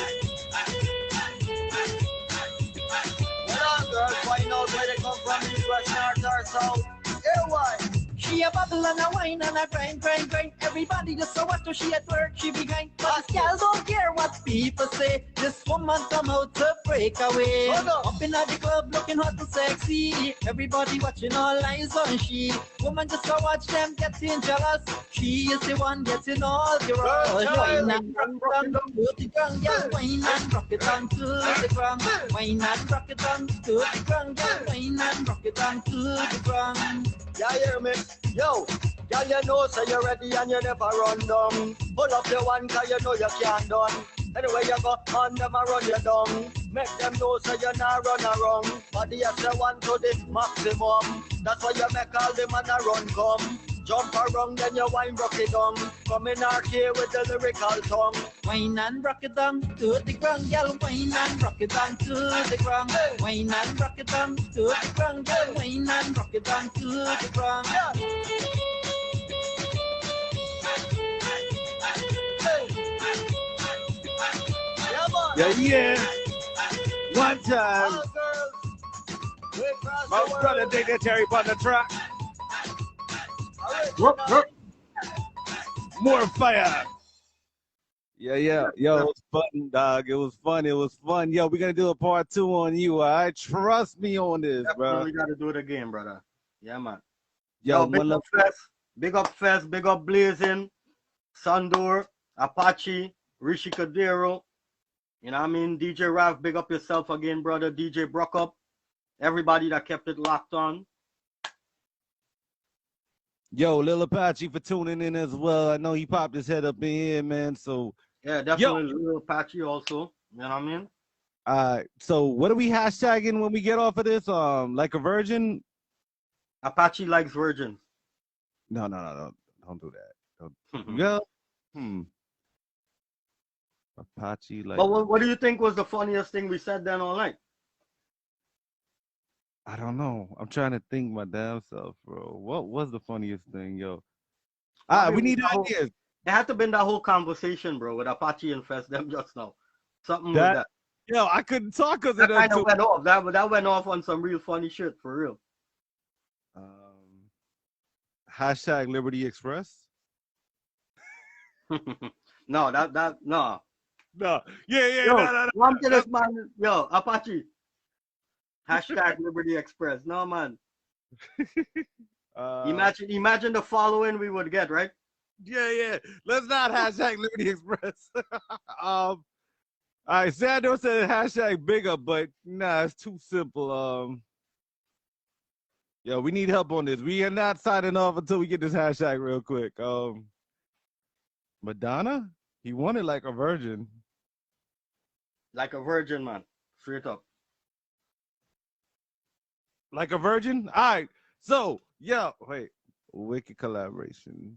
Well on, girls, wine out where they come from, east, west, north, or south. Here, why? She a bubble and a wine and a grind, grind, grind. Everybody just so what to she at work, she behind. But this gal don't care what people say. This woman come out to break away. Up in the club looking hot and sexy. Everybody watching, all eyes on she. Woman just so watch them getting jealous. She is the one getting all the rush. Wine and rock it down to the ground, girl. Wine and rock it down to the ground. Wine and rock it down to the ground, girl. Wine and rock it down to the ground. Yeah, hear me? Yo, girl, you know, so you're ready and you never run down. Pull up your one, cause you know you can't done. Anyway, you go on them and run you down. Make them know so you're not run around. But yes, you want to the maximum. That's why you make all the man a run come. Jump around, then you wine rock it down. Come in arcade with the lyrical tongue. Wine and rock it down to the ground, girl. Wine and rock it down to the ground. Wine and rock it down to the ground, girl. Wine and rock it down to the ground. Yeah, yeah. One time. All girls, we cross My the world. brother Dignitary on the track. Original. More fire. Yeah. Yo, it was fun, dog. It was fun. Yo, we're gonna do a part 2 on you, all right? Trust me on this, bro. We gotta do it again, brother. Yeah, man. Yo, Big one up love. Fest, big up Blazing, Sandor, Apache, Rishi Kadero. You know what I mean? DJ Rav, big up yourself again, brother. DJ Brockup. Everybody that kept it locked on. Yo, Lil Apache for tuning in as well. I know he popped his head up in here, man. So yeah, definitely Lil Apache also. You know what I mean? So what are we hashtagging when we get off of this? Like a virgin? Apache likes virgins. No. Don't do that. Yeah. Apache like. But what do you think was the funniest thing we said then all night? I don't know. I'm trying to think my damn self, bro. What was the funniest thing, yo? We need ideas. It had to been that whole conversation, bro, with Apache and Fest them just now. Something with that. Yo, I couldn't talk because that kind of went off. That went off on some real funny shit, for real. Hashtag Liberty Express. No. No. Yeah. Yo, No. I'm to this man. Yo, Apache. Hashtag Liberty Express. No, man. Imagine the following we would get, right? Yeah. Let's not hashtag Liberty Express. All right, Sandor said hashtag bigger, but nah, it's too simple. Yo, we need help on this. We are not signing off until we get this hashtag real quick. Madonna? He wanted like a virgin. Like a virgin, man. Straight up. Like a virgin? All right. So, yeah, wait. Wicked collaboration.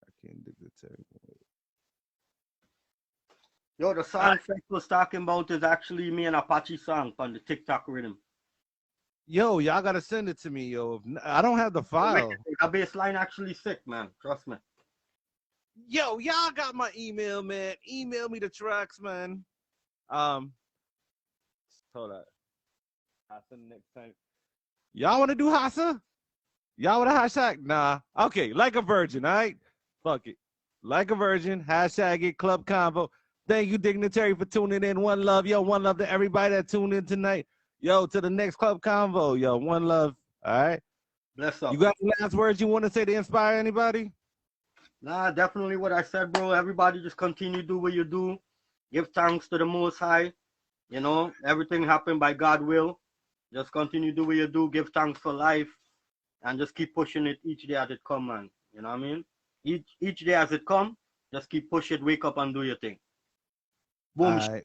I can't Dignitery. Yo, the song Fest was talking about is actually me and Apache song on the TikTok rhythm. Yo, y'all gotta send it to me, yo. I don't have the file. The bass line actually sick, man. Trust me. Yo, y'all got my email, man. Email me the tracks, man. Hold on. I'll send it next time. Y'all want to do Hassa? Y'all want a hashtag? Nah. Okay, like a virgin, all right? Fuck it. Like a virgin, hashtag it, Klub Konvo. Thank you, Dignitary, for tuning in. One love, yo. One love to everybody that tuned in tonight. Yo, to the next Klub Konvo, yo. One love, all right? Bless up. You got any last words you want to say to inspire anybody? Nah, definitely what I said, bro. Everybody just continue to do what you do. Give thanks to the Most High. You know, everything happened by God's will. Just continue to do what you do. Give thanks for life. And just keep pushing it each day as it come, man. You know what I mean? Each day as it come, just keep pushing it. Wake up and do your thing. Boom. All right.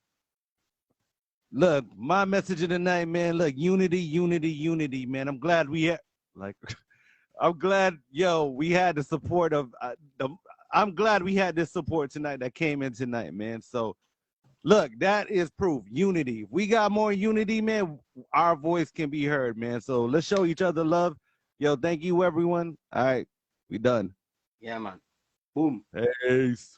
Look, my message of the night, man. Look, unity, man. I'm glad we had, I'm glad, yo, we had the support of, I'm glad we had this support tonight that came in tonight, man. So, look, that is proof. Unity. If we got more unity, man, our voice can be heard, man. So let's show each other love. Yo, thank you, everyone. All right, we done. Yeah, man. Boom. Peace.